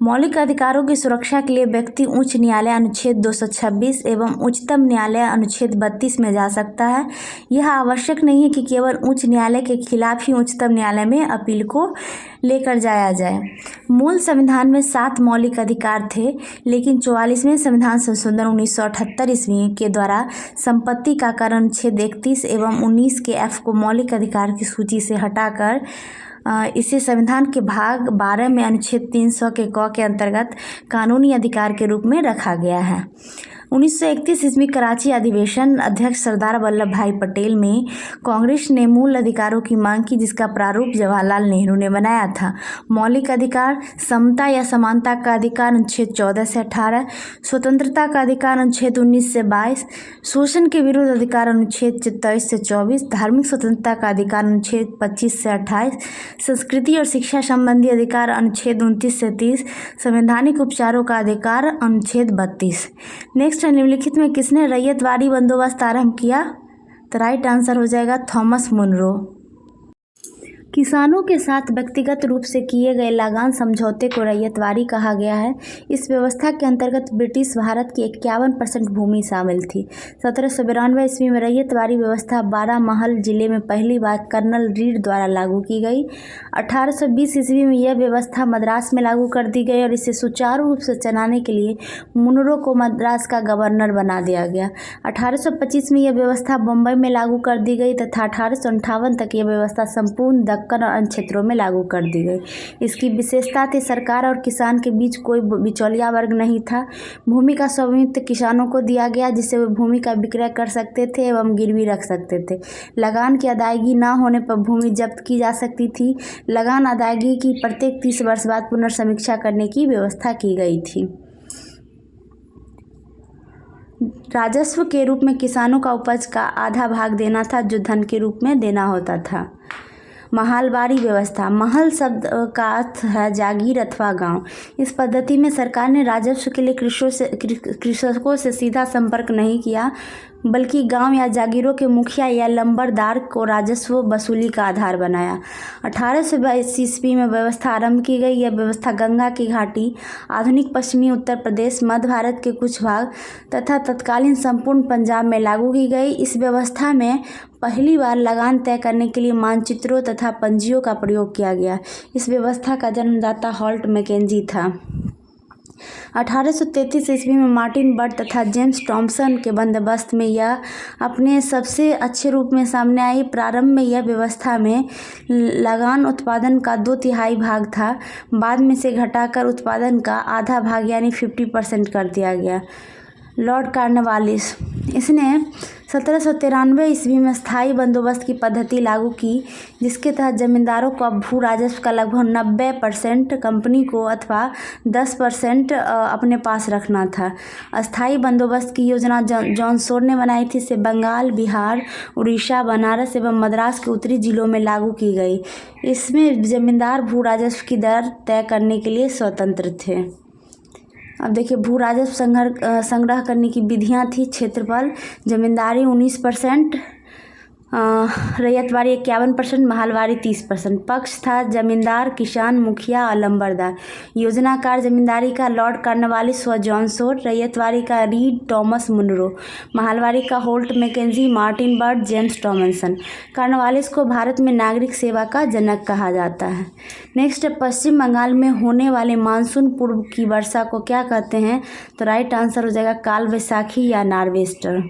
मौलिक अधिकारों की सुरक्षा के लिए व्यक्ति उच्च न्यायालय अनुच्छेद 226 एवं उच्चतम न्यायालय अनुच्छेद 32 में जा सकता है। यह आवश्यक नहीं है कि केवल उच्च न्यायालय के खिलाफ ही उच्चतम न्यायालय में अपील को लेकर जाया जाए। मूल संविधान में 7 मौलिक अधिकार थे, लेकिन 44वें संविधान संशोधन 1978 ईस्वी के द्वारा संपत्ति का कर अनुच्छेद 31 एवं 19 के F को मौलिक अधिकार की सूची से हटाकर इसे संविधान के भाग 12 में अनुच्छेद 300 के क के अंतर्गत कानूनी अधिकार के रूप में रखा गया है। 1931 ईस्वी कराची अधिवेशन अध्यक्ष सरदार वल्लभ भाई पटेल में कांग्रेस ने मूल अधिकारों की मांग की, जिसका प्रारूप जवाहरलाल नेहरू ने बनाया था। मौलिक अधिकार समता या समानता का अधिकार अनुच्छेद 14 से 18, स्वतंत्रता का अधिकार अनुच्छेद 19 से 22, शोषण के विरुद्ध अधिकार अनुच्छेद 23 से 24, धार्मिक स्वतंत्रता का अधिकार अनुच्छेद 25 से 28, संस्कृति और शिक्षा संबंधी अधिकार अनुच्छेद 29 से 30, संवैधानिक उपचारों का अधिकार अनुच्छेद 32। नेक्स्ट, निम्नलिखित में किसने रैयतवाड़ी बंदोबस्त आरंभ किया? तो राइट आंसर हो जाएगा थॉमस मुनरो। किसानों के साथ व्यक्तिगत रूप से किए गए लगान समझौते को रैयतवाड़ी कहा गया है। इस व्यवस्था के अंतर्गत ब्रिटिश भारत की 51% भूमि शामिल थी। 1792 ईस्वी में रैयतवाड़ी व्यवस्था बारामहल जिले में पहली बार कर्नल रीड द्वारा लागू की गई। 1820 ईस्वी में यह व्यवस्था मद्रास में लागू कर दी गई और इसे सुचारू रूप से चलाने के लिए मुनरो को मद्रास का गवर्नर बना दिया गया। 1825 में यह व्यवस्था बम्बई में लागू कर दी गई तथा 1858 तक यह व्यवस्था संपूर्ण दक्कन और अन्य क्षेत्रों में लागू कर दी गई। इसकी विशेषता थी सरकार और किसान के बीच कोई बिचौलिया वर्ग नहीं था। भूमि का स्वामित्व किसानों को दिया गया, जिससे वे भूमि का विक्रय कर सकते थे एवं गिरवी रख सकते थे। लगान की अदायगी न होने पर भूमि जब्त की जा सकती थी। लगान अदायगी की प्रत्येक 30 वर्ष बाद पुनर्समीक्षा करने की व्यवस्था की गई थी। राजस्व के रूप में किसानों का उपज का आधा भाग देना था, जो धन के रूप में देना होता था। महालबारी व्यवस्था। महल शब्द का अर्थ है जागीर अथवा गांव। इस पद्धति में सरकार ने राजस्व के लिए कृषकों से सीधा संपर्क नहीं किया, बल्कि गांव या जागीरों के मुखिया या लंबरदार को राजस्व वसूली का आधार बनाया। 1822 ईस्वी में व्यवस्था आरंभ की गई। यह व्यवस्था गंगा की घाटी, आधुनिक पश्चिमी उत्तर प्रदेश, मध्य भारत के कुछ भाग तथा तत्कालीन संपूर्ण पंजाब में लागू की गई। इस व्यवस्था में पहली बार लगान तय करने के लिए मानचित्रों तथा पंजियों का प्रयोग किया गया। इस व्यवस्था का जन्मदाता हॉल्ट मैकेंजी था। 1833 ईस्वी में मार्टिन बर्ड तथा जेम्स टॉमसन के बंदोबस्त में यह अपने सबसे अच्छे रूप में सामने आई। प्रारंभ में यह व्यवस्था में लगान उत्पादन का 2/3 भाग था, बाद में से घटाकर उत्पादन का आधा भाग यानी 50% कर दिया गया। लॉर्ड कॉर्नवालिस, इसने 1793 ईस्वी में स्थायी बंदोबस्त की पद्धति लागू की, जिसके तहत जमींदारों को अब भू राजस्व का लगभग 90% कंपनी को अथवा 10% अपने पास रखना था। अस्थायी बंदोबस्त की योजना जॉन शोर ने बनाई थी। इसे बंगाल, बिहार, उड़ीसा, बनारस एवं मद्रास के उत्तरी जिलों में लागू की गई। इसमें जमींदार भू राजस्व की दर तय करने के लिए स्वतंत्र थे। अब देखिए, भू राजस्व संग्रह करने की विधियां थी। क्षेत्रफल, जमींदारी 19%, रैयतवारी 51%, महलवारी 30%। पक्ष था जमींदार, किसान, मुखिया और लंबरदार। योजनाकार जमींदारी का लॉर्ड कॉर्नवालिस व जॉन शोर, रैयतवारी का रीड, टॉमस मुनरो, महलवारी का Holt Mackenzie, Martin Bird, James Thomason. Cornwallis को भारत में नागरिक सेवा का जनक कहा जाता है। नेक्स्ट, पश्चिम बंगाल में होने वाले मानसून पूर्व की वर्षा को क्या कहते हैं? तो राइट आंसर हो जाएगा काल वैसाखी या नार्वेस्टर।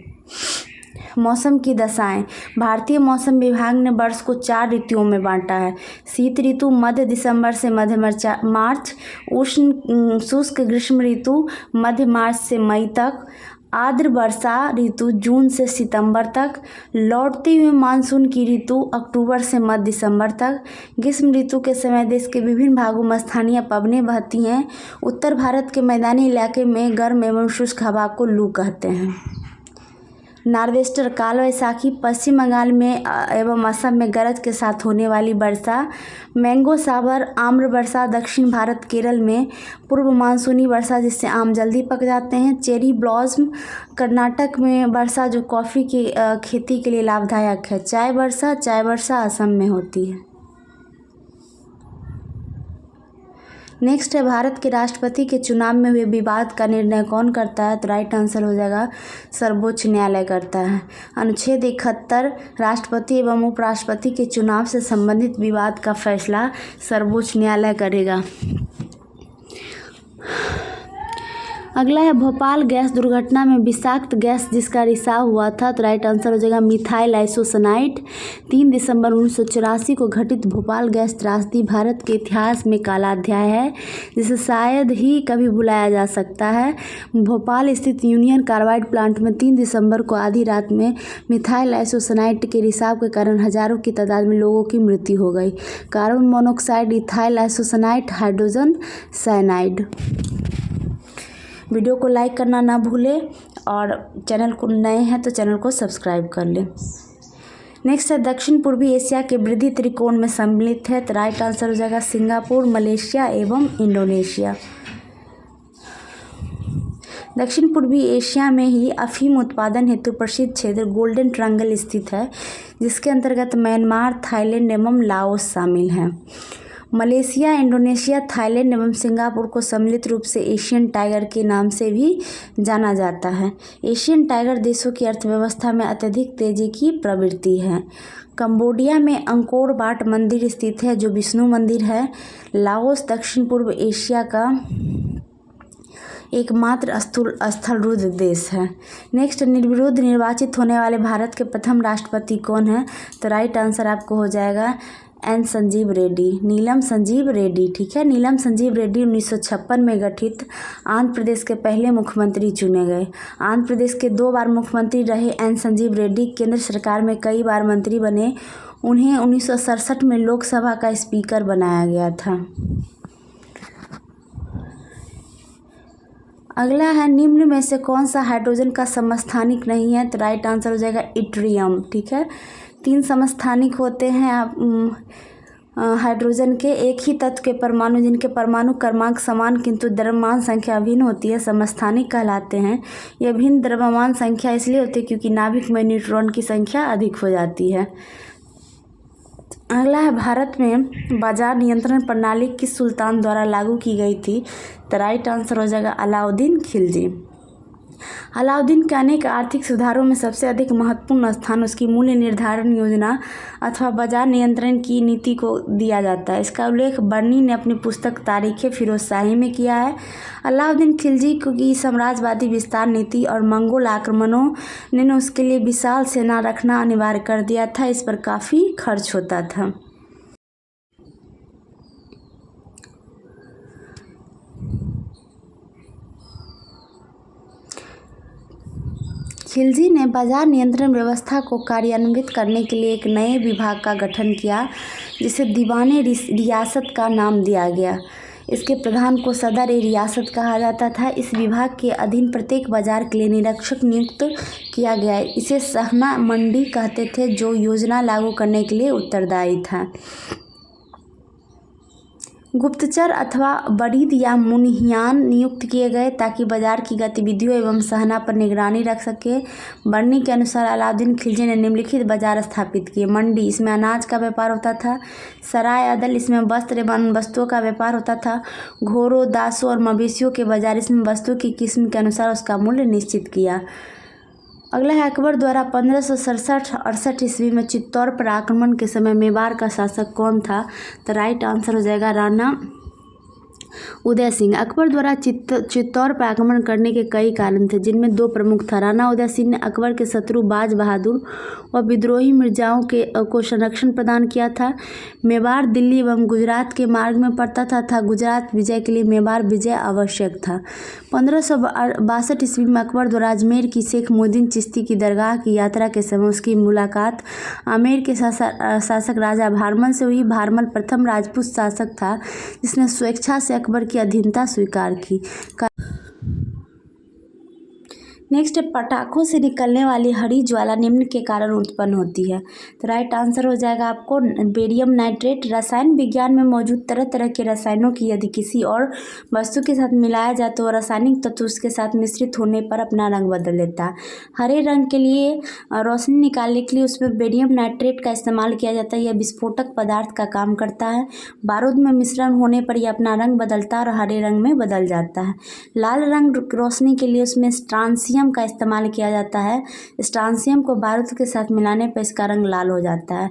मौसम की दशाएं। भारतीय मौसम विभाग ने वर्ष को 4 ऋतुओं में बांटा है। शीत ऋतु मध्य दिसंबर से मध्य मार्च, उष्ण शुष्क ग्रीष्म ऋतु मध्य मार्च से मई तक, आर्द्र वर्षा ऋतु जून से सितंबर तक, लौटती हुई मानसून की ऋतु अक्टूबर से मध्य दिसंबर तक। ग्रीष्म ऋतु के समय देश के विभिन्न भागों में स्थानीय पवनें बहती हैं। उत्तर भारत के मैदानी इलाके में गर्म एवं शुष्क हवा को लू कहते हैं। नार्वेस्टर काल वैसाखी, पश्चिम बंगाल में एवं असम में गरज के साथ होने वाली वर्षा। मैंगो साबर, आम्र वर्षा, दक्षिण भारत केरल में पूर्व मानसूनी वर्षा जिससे आम जल्दी पक जाते हैं। चेरी ब्लॉसम, कर्नाटक में वर्षा जो कॉफ़ी की खेती के लिए लाभदायक है। चाय वर्षा असम में होती है। नेक्स्ट है, भारत के राष्ट्रपति के चुनाव में हुए विवाद का निर्णय कौन करता है? तो राइट आंसर हो जाएगा सर्वोच्च न्यायालय करता है। अनुच्छेद 71, राष्ट्रपति एवं उपराष्ट्रपति के चुनाव से संबंधित विवाद का फैसला सर्वोच्च न्यायालय करेगा। अगला है, भोपाल गैस दुर्घटना में विषाक्त गैस जिसका रिसाव हुआ था। तो राइट आंसर हो जाएगा मिथाइल आइसोसाइनाइड। 3 दिसंबर 1984 को घटित भोपाल गैस त्रासदी भारत के इतिहास में काला अध्याय है, जिसे शायद ही कभी भुलाया जा सकता है। भोपाल स्थित यूनियन कार्बाइड प्लांट में 3 दिसंबर को आधी रात में मिथाइल आइसोसाइनाइड के रिसाव के कारण हजारों की तादाद में लोगों की मृत्यु हो गई। Carbon monoxide, ethyl isocyanide, hydrogen cyanide. Video को लाइक करना ना भूलें और चैनल को नए हैं तो चैनल को सब्सक्राइब कर लें। नेक्स्ट है, दक्षिण पूर्वी एशिया के वृद्धि त्रिकोण में सम्मिलित है। तो राइट आंसर हो जाएगा सिंगापुर, मलेशिया एवं इंडोनेशिया। दक्षिण पूर्वी एशिया में ही अफीम उत्पादन हेतु प्रसिद्ध क्षेत्र गोल्डन ट्रायंगल स्थित है, जिसके अंतर्गत म्यांमार, थाईलैंड एवं लाओस शामिल हैं। मलेशिया, इंडोनेशिया, थाईलैंड एवं सिंगापुर को सम्मिलित रूप से एशियन टाइगर के नाम से भी जाना जाता है। एशियन टाइगर देशों की अर्थव्यवस्था में अत्यधिक तेजी की प्रवृत्ति है। कंबोडिया में अंकोर वाट मंदिर स्थित है, जो विष्णु मंदिर है। लाओस दक्षिण पूर्व एशिया का एकमात्र स्थलरूढ़ देश है। नेक्स्ट, निर्विरोध निर्वाचित होने वाले भारत के प्रथम राष्ट्रपति कौन है? तो राइट आंसर आपको हो जाएगा नीलम संजीव रेड्डी। ठीक है, नीलम संजीव रेड्डी 1956 में गठित आंध्र प्रदेश के पहले मुख्यमंत्री चुने गए। आंध्र प्रदेश के 2 बार मुख्यमंत्री रहे एन संजीव रेड्डी केंद्र सरकार में कई बार मंत्री बने। उन्हें 1967 में लोकसभा का स्पीकर बनाया गया था। अगला है निम्न में से कौन सा हाइड्रोजन का समस्थानिक नहीं है, तो राइट आंसर हो जाएगा इट्रियम। ठीक है, 3 समस्थानिक होते हैं हाइड्रोजन के, एक ही तत्व के परमाणु जिनके परमाणु क्रमांक समान किंतु द्रव्यमान संख्या भिन्न होती है समस्थानिक कहलाते हैं। यह भिन्न द्रव्यमान संख्या इसलिए होती है क्योंकि नाभिक में न्यूट्रॉन की संख्या अधिक हो जाती है। अगला है भारत में बाजार नियंत्रण प्रणाली किस सुल्तान द्वारा लागू की गई थी, तो राइट आंसर हो जाएगा अलाउद्दीन खिलजी। अलाउद्दीन के अनेक आर्थिक सुधारों में सबसे अधिक महत्वपूर्ण स्थान उसकी मूल्य निर्धारण योजना अथवा बाजार नियंत्रण की नीति को दिया जाता है। इसका उल्लेख बर्नी ने अपनी पुस्तक तारीख़ फिरोजशाही में किया है। अलाउद्दीन खिलजी की साम्राज्यवादी विस्तार नीति और मंगोल आक्रमणों ने उसके लिए विशाल सेना रखना अनिवार्य कर दिया था। इस पर काफ़ी खर्च होता था। खिलजी ने बाजार नियंत्रण व्यवस्था को कार्यान्वित करने के लिए एक नए विभाग का गठन किया जिसे दीवाने रियासत का नाम दिया गया। इसके प्रधान को सदर ए रियासत कहा जाता था। इस विभाग के अधीन प्रत्येक बाजार के लिए निरीक्षक नियुक्त किया गया। इसे सहना मंडी कहते थे जो योजना लागू करने के लिए उत्तरदायी था। गुप्तचर अथवा बरीद या मुन्हियान नियुक्त किए गए ताकि बाजार की गतिविधियों एवं सहना पर निगरानी रख सके। बर्नी के अनुसार अलाउद्दीन खिलजी ने निम्नलिखित बाजार स्थापित किए। मंडी, इसमें अनाज का व्यापार होता था। सराय अदल, इसमें वस्त्र एवं वस्तुओं का व्यापार होता था। घोड़ों, दासों और मवेशियों के बाजार, इसमें वस्तु की किस्म के अनुसार उसका मूल्य निश्चित किया। अगला है अकबर द्वारा 1567-68 ईस्वी में चित्तौड़ पर आक्रमण के समय मेवाड़ का शासक कौन था, तो राइट आंसर हो जाएगा राणा उदय सिंह। अकबर द्वारा चित्तौड़ पर आक्रमण करने के कई कारण थे जिनमें 2 प्रमुख था। राणा उदय सिंह ने अकबर के शत्रु बाज बहादुर और विद्रोही मिर्जाओं को संरक्षण प्रदान किया था। मेवाड़ दिल्ली एवं गुजरात के मार्ग में पड़ता था गुजरात विजय के लिए मेवाड़ विजय आवश्यक था। 1562 ईस्वी में अकबर द्वारा अजमेर की शेख मोहद्दीन चिश्ती की दरगाह की यात्रा के समय उसकी मुलाकात आमेर के शासक राजा भारमल से हुई। भारमल प्रथम राजपूत शासक था जिसने स्वेच्छा से अकबर की अधीनता स्वीकार की। नेक्स्ट, पटाखों से निकलने वाली हरी ज्वाला निम्न के कारण उत्पन्न होती है, तो राइट आंसर हो जाएगा आपको बेरियम नाइट्रेट। रसायन विज्ञान में मौजूद तरह तरह के रसायनों की यदि किसी और वस्तु के साथ मिलाया जाए तो रासायनिक तत्व उसके साथ मिश्रित होने पर अपना रंग बदल लेता है। हरे रंग के लिए रोशनी निकालने के लिए उसमें बेरियम नाइट्रेट का इस्तेमाल किया जाता है। यह विस्फोटक पदार्थ का काम करता है। बारूद में मिश्रण होने पर यह अपना रंग बदलता है और हरे रंग में बदल जाता है। लाल रंग रोशनी के लिए उसमें स्ट्रांसियम का इस्तेमाल किया जाता है। स्ट्रांसियम को बारूद के साथ मिलाने पर इसका रंग लाल हो जाता है।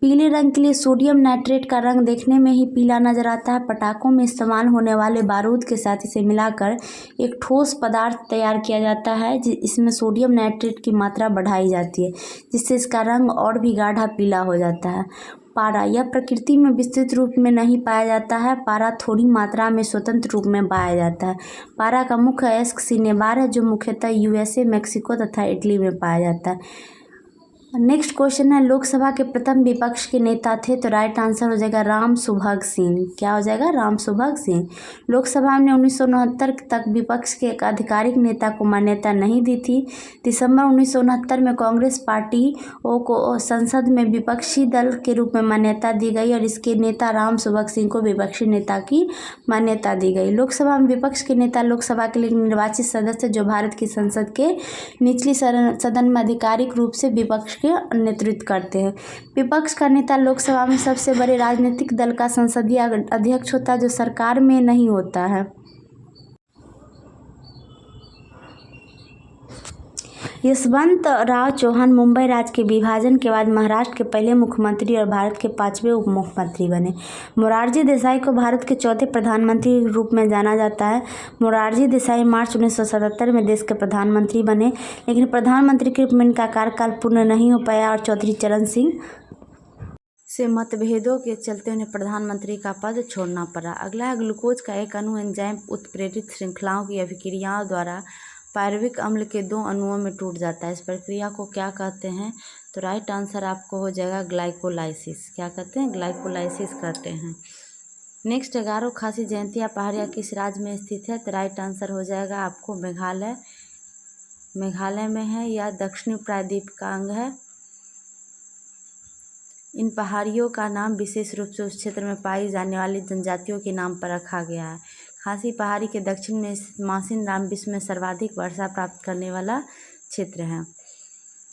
पीले रंग के लिए सोडियम नाइट्रेट का रंग देखने में ही पीला नजर आता है। पटाखों में इस्तेमाल होने वाले बारूद के साथ इसे मिलाकर एक ठोस पदार्थ तैयार किया जाता है। इसमें सोडियम नाइट्रेट की मात्रा बढ़ाई जाती है जिससे इसका रंग और भी गाढ़ा पीला हो जाता है। पारा, यह प्रकृति में विस्तृत रूप में नहीं पाया जाता है। पारा थोड़ी मात्रा में स्वतंत्र रूप में पाया जाता है। पारा का मुख्य अयस्क सिनेबार है जो मुख्यतः यूएसए, मेक्सिको तथा इटली में पाया जाता है। नेक्स्ट क्वेश्चन है लोकसभा के प्रथम विपक्ष के नेता थे, तो राइट आंसर हो जाएगा राम सुभग सिंह। क्या हो जाएगा? राम सुभग सिंह। लोकसभा ने 1969 तक विपक्ष के एक आधिकारिक नेता को मान्यता नहीं दी थी। दिसंबर 1969 में कांग्रेस पार्टी को संसद में विपक्षी दल के रूप में मान्यता दी गई और इसके नेता राम सुभग सिंह को विपक्षी नेता की मान्यता दी गई। लोकसभा में विपक्ष के नेता लोकसभा के लिए निर्वाचित सदस्य जो भारत की संसद के निचली सदन में आधिकारिक रूप से विपक्ष के नेतृत्व करते हैं। विपक्ष का नेता लोकसभा में सबसे बड़े राजनीतिक दल का संसदीय अध्यक्ष होता है जो सरकार में नहीं होता है। यशवंतराव चौहान मुंबई राज्य के विभाजन के बाद महाराष्ट्र के पहले मुख्यमंत्री और भारत के 5वें उप मुख्यमंत्री बने। मोरारजी देसाई को भारत के चौथे प्रधानमंत्री के रूप में जाना जाता है। मोरारजी देसाई मार्च 1977 में देश के प्रधानमंत्री बने, लेकिन प्रधानमंत्री के रूप में इनका कार्यकाल पूर्ण नहीं हो पाया और चौधरी चरण सिंह से मतभेदों के चलते उन्हें प्रधानमंत्री का पद छोड़ना पड़ा। अगला है ग्लूकोज का एक अणु एंजाइम उत्प्रेरित श्रृंखलाओं की अभिक्रियाओं द्वारा पायरुविक अम्ल के 2 अणुओं में टूट जाता है। इस प्रक्रिया को क्या कहते हैं? तो राइट आंसर आपको हो जाएगा ग्लाइकोलाइसिस। क्या कहते हैं? ग्लाइकोलाइसिस कहते हैं। नेक्स्ट, गारो खासी जयंतिया पहाड़िया किस राज्य में स्थित है? तो राइट आंसर हो जाएगा आपको मेघालय। मेघालय में है, या दक्षिणी प्रायद्वीप का अंग है। इन पहाड़ियों का नाम विशेष रूप से उस क्षेत्र में पाई जाने वाली जनजातियों के नाम पर रखा गया है। खासी पहाड़ी के दक्षिण में स्थित मासिनराम विश्व में सर्वाधिक वर्षा प्राप्त करने वाला क्षेत्र है।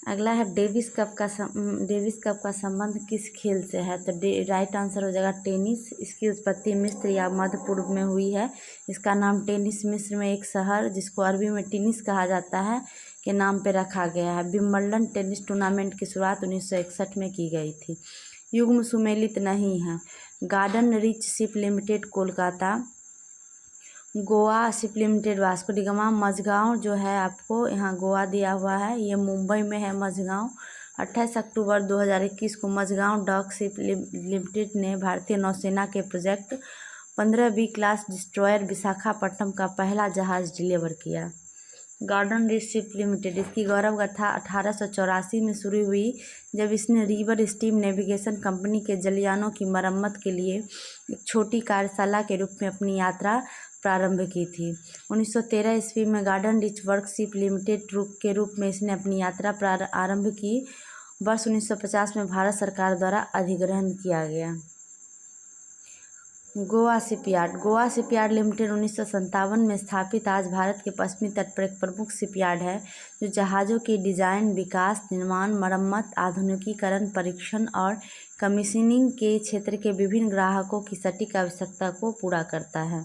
अगला है डेविस कप का संबंध किस खेल से है? तो राइट आंसर हो जाएगा टेनिस। इसकी उत्पत्ति मिस्र या मध्य पूर्व में हुई है। इसका नाम टेनिस मिस्र में एक शहर जिसको अरबी में टिनिस कहा जाता है के नाम पे रखा गया है। विंबलडन टेनिस टूर्नामेंट की शुरुआत 1961 में की गई थी। युग्म सुमेलित नहीं है। Garden Reach ship limited Kolkata, Goa ship limited Vasco da Gama, Mazagaon जो है आपको यहाँ गोवा दिया हुआ है, ये मुंबई में है मझगांव। 28 अक्टूबर 2021 को मझगांव डॉक शिप लिमिटेड ने भारतीय नौसेना के project 15B class destroyer Visakhapatnam का पहला जहाज डिलीवर किया। गार्डन रिच शिप लिमिटेड, इसकी गौरव गाथा 1884 में शुरू हुई जब इसने रिवर स्टीम नेविगेशन कंपनी के जलयानों की मरम्मत के लिए एक छोटी कार्यशाला के रूप में अपनी यात्रा प्रारंभ की थी। 1913 ईस्वी में garden rich work ship limited के रूप में इसने अपनी यात्रा आरंभ की। वर्ष 1950 में भारत सरकार द्वारा अधिग्रहण किया गया। गोवा शिपयार्ड लिमिटेड 1957 में स्थापित आज भारत के पश्चिमी तट पर एक प्रमुख शिपयार्ड है जो जहाज़ों की डिजाइन, विकास, निर्माण, मरम्मत, आधुनिकीकरण, परीक्षण और कमीशनिंग के क्षेत्र के विभिन्न ग्राहकों की सटीक आवश्यकता को पूरा करता है।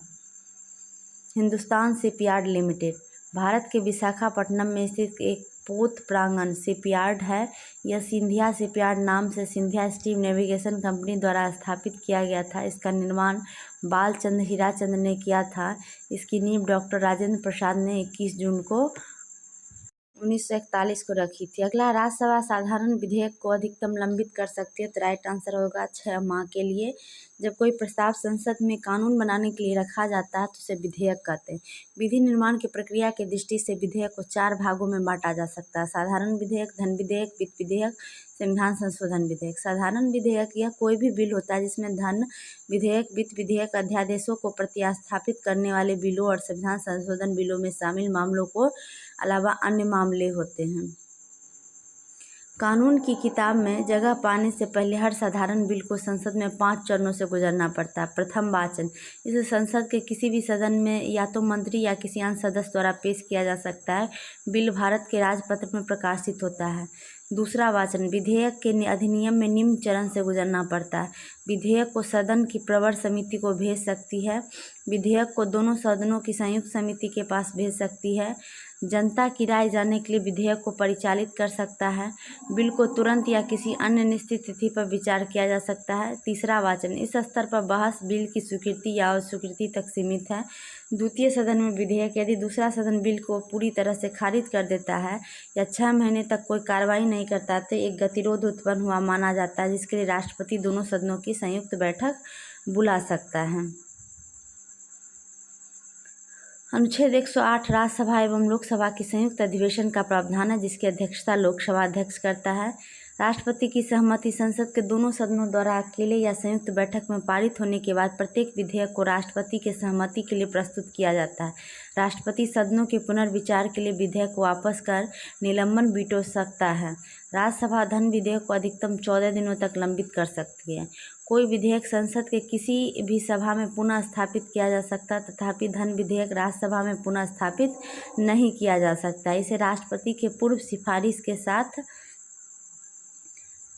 हिंदुस्तान शिपयार्ड लिमिटेड भारत के विशाखापट्टनम में स्थित एक पोत प्रांगण शिपयार्ड है। यह सिंधिया शिपयार्ड नाम से सिंधिया स्टीम नेविगेशन कंपनी द्वारा स्थापित किया गया था। इसका निर्माण बालचंद हीराचंद ने किया था। इसकी नींव डॉक्टर राजेंद्र प्रसाद ने 21 जून को 1941 को रखी थी। अगला, राज्यसभा साधारण विधेयक को अधिकतम लंबित कर सकती है। तो राइट आंसर होगा 6 माह के लिए। जब कोई प्रस्ताव संसद में कानून बनाने के लिए रखा जाता है तो उसे विधेयक कहते हैं। विधि निर्माण की प्रक्रिया की दृष्टि से विधेयक को 4 भागों में बांटा जा सकता है: साधारण विधेयक, धन विधेयक, वित्त विधेयक, संविधान संशोधन विधेयक। साधारण विधेयक यह कोई भी बिल होता है जिसमें धन विधेयक, वित्त विधेयक, अध्यादेशों को प्रतिस्थापित करने वाले बिलों और संविधान संशोधन बिलों में शामिल मामलों को अलावा अन्य मामले होते हैं। कानून की किताब में जगह पाने से पहले हर साधारण बिल को संसद में 5 चरणों से गुजरना पड़ता है। प्रथम वाचन, इसे संसद के किसी भी सदन में या तो मंत्री या किसी अन्य सदस्य द्वारा पेश किया जा सकता है। बिल भारत के राजपत्र में प्रकाशित होता है। दूसरा वाचन, विधेयक के अधिनियम में निम्न चरण से गुजरना पड़ता है। विधेयक को सदन की प्रवर समिति को भेज सकती है। विधेयक को दोनों सदनों की संयुक्त समिति के पास भेज सकती है। जनता की राय जानने के लिए विधेयक को परिचालित कर सकता है। बिल को तुरंत या किसी अन्य निश्चित तिथि पर विचार किया जा सकता है। तीसरा वाचन, इस स्तर पर बहस बिल की स्वीकृति या अस्वीकृति तक सीमित है। द्वितीय सदन में विधेयक, यदि दूसरा सदन बिल को पूरी तरह से खारिज कर देता है या 6 महीने तक कोई कार्रवाई नहीं करता तो एक गतिरोध उत्पन्न हुआ माना जाता है, जिसके लिए राष्ट्रपति दोनों सदनों की संयुक्त बैठक बुला सकता है। अनुच्छेद 108 राज्यसभा एवं लोकसभा की संयुक्त अधिवेशन का प्रावधान है, जिसकी अध्यक्षता लोकसभा अध्यक्ष करता है। राष्ट्रपति की सहमति संसद के दोनों सदनों द्वारा अकेले या संयुक्त बैठक में पारित होने के बाद प्रत्येक विधेयक को राष्ट्रपति के सहमति के लिए प्रस्तुत किया जाता है। राष्ट्रपति सदनों के पुनर्विचार के लिए विधेयक को वापस कर निलंबन वीटो सकता है। राज्यसभा धन विधेयक को अधिकतम 14 दिनों तक लंबित कर सकती है। कोई विधेयक संसद के किसी भी सभा में पुनः स्थापित किया जा सकता है, तथापि धन विधेयक राज्यसभा में पुनः स्थापित नहीं किया जा सकता। इसे राष्ट्रपति के पूर्व सिफारिश के साथ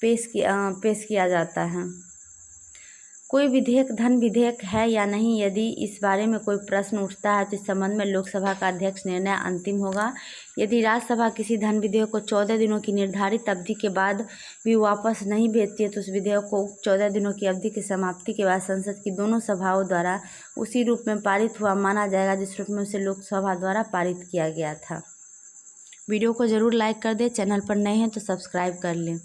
पेश किया जाता है। कोई विधेयक धन विधेयक है या नहीं, यदि इस बारे में कोई प्रश्न उठता है तो इस संबंध में लोकसभा का अध्यक्ष निर्णय अंतिम होगा। यदि राज्यसभा किसी धन विधेयक को 14 दिनों की निर्धारित अवधि के बाद भी वापस नहीं भेजती है तो उस विधेयक को 14 दिनों की अवधि की समाप्ति के बाद संसद की दोनों सभाओं द्वारा उसी रूप में पारित हुआ माना जाएगा जिस रूप में उसे लोकसभा द्वारा पारित किया गया था। वीडियो को ज़रूर लाइक कर दें। चैनल पर नए हैं तो सब्सक्राइब कर लें।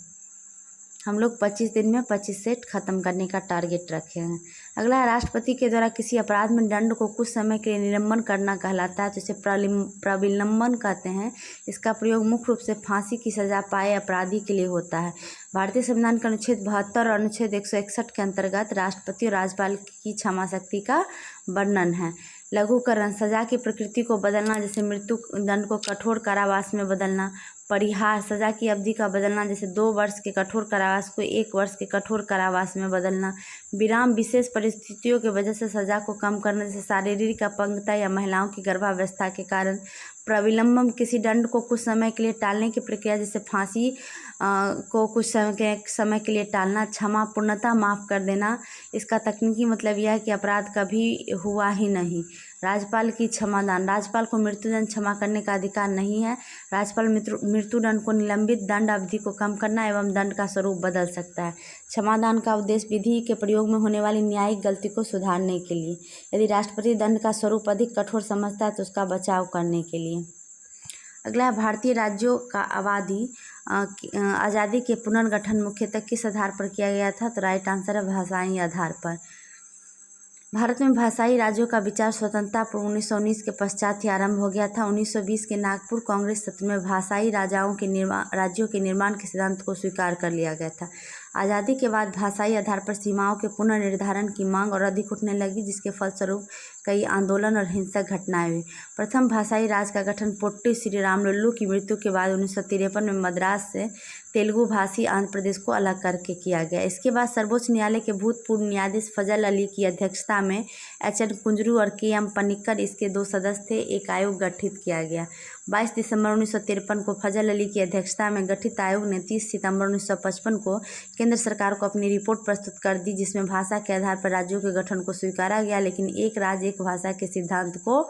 हम लोग 25 दिन में 25 सेट खत्म करने का टारगेट रखे हैं। अगला है, राष्ट्रपति के द्वारा किसी अपराध में दंड को कुछ समय के लिए निलंबन करना कहलाता है, तो इसे प्रविलंबन कहते हैं। इसका प्रयोग मुख्य रूप से फांसी की सजा पाए अपराधी के लिए होता है। भारतीय संविधान के अनुच्छेद 72 और अनुच्छेद 161 के अंतर्गत राष्ट्रपति और राज्यपाल की क्षमा शक्ति का वर्णन है। लघुकरण, सजा की प्रकृति को बदलना, जैसे मृत्यु दंड को कठोर कारावास में बदलना। परिहार, सजा की अवधि का बदलना, जैसे 2 वर्ष के कठोर कारावास को 1 वर्ष के कठोर कारावास में बदलना। विराम, विशेष परिस्थितियों की वजह से सजा को कम करना, जैसे शारीरिक अपंगता या महिलाओं की गर्भावस्था के कारण। प्रविलंबन, किसी दंड को कुछ समय के लिए टालने की प्रक्रिया, जैसे फांसी को कुछ समय के लिए टालना। क्षमा, पूर्णतः माफ़ कर देना। इसका तकनीकी मतलब यह है कि अपराध कभी हुआ ही नहीं। राज्यपाल की क्षमादान, राज्यपाल को मृत्युदंड क्षमा करने का अधिकार नहीं है। राज्यपाल मृत्युदंड को निलंबित दंड अवधि को कम करना एवं दंड का स्वरूप बदल सकता है। क्षमादान का उद्देश्य विधि के प्रयोग में होने वाली न्यायिक गलती को सुधारने के लिए। यदि राष्ट्रपति दंड का स्वरूप अधिक कठोर समझता है तो उसका बचाव करने के लिए। अगला, भारतीय राज्यों का आज़ादी के पुनर्गठन मुख्यतः किस आधार पर किया गया था, तो राइट आंसर है भाषाई आधार पर। भारत में भाषाई राज्यों का विचार स्वतंत्रता पूर्व 1919 के पश्चात ही आरंभ हो गया था। 1920 के नागपुर कांग्रेस सत्र में भाषाई राज्यों के निर्माण के सिद्धांत को स्वीकार कर लिया गया था। आज़ादी के बाद भाषाई आधार पर सीमाओं के पुनर्निर्धारण की मांग और अधिक उठने लगी, जिसके फलस्वरूप कई आंदोलन और हिंसक घटनाएं हुई। प्रथम भाषाई राज का गठन पोट्टी श्री रामलुल्लू की मृत्यु के बाद 1953 में मद्रास से तेलुगु भाषी आंध्र प्रदेश को अलग करके किया गया। इसके बाद सर्वोच्च न्यायालय के भूतपूर्व न्यायाधीश फजल अली की अध्यक्षता में एच.एन. कुंजरू और के.एम. पनिक्कर इसके 2 सदस्य थे। एक आयोग गठित किया गया। 22 दिसंबर 1953 को फजल अली की अध्यक्षता में गठित आयोग ने 30 सितंबर 1955 को केंद्र सरकार को अपनी रिपोर्ट प्रस्तुत कर दी, जिसमें भाषा के आधार पर राज्यों के गठन को स्वीकारा गया, लेकिन एक राज्य एक भाषा के सिद्धांत को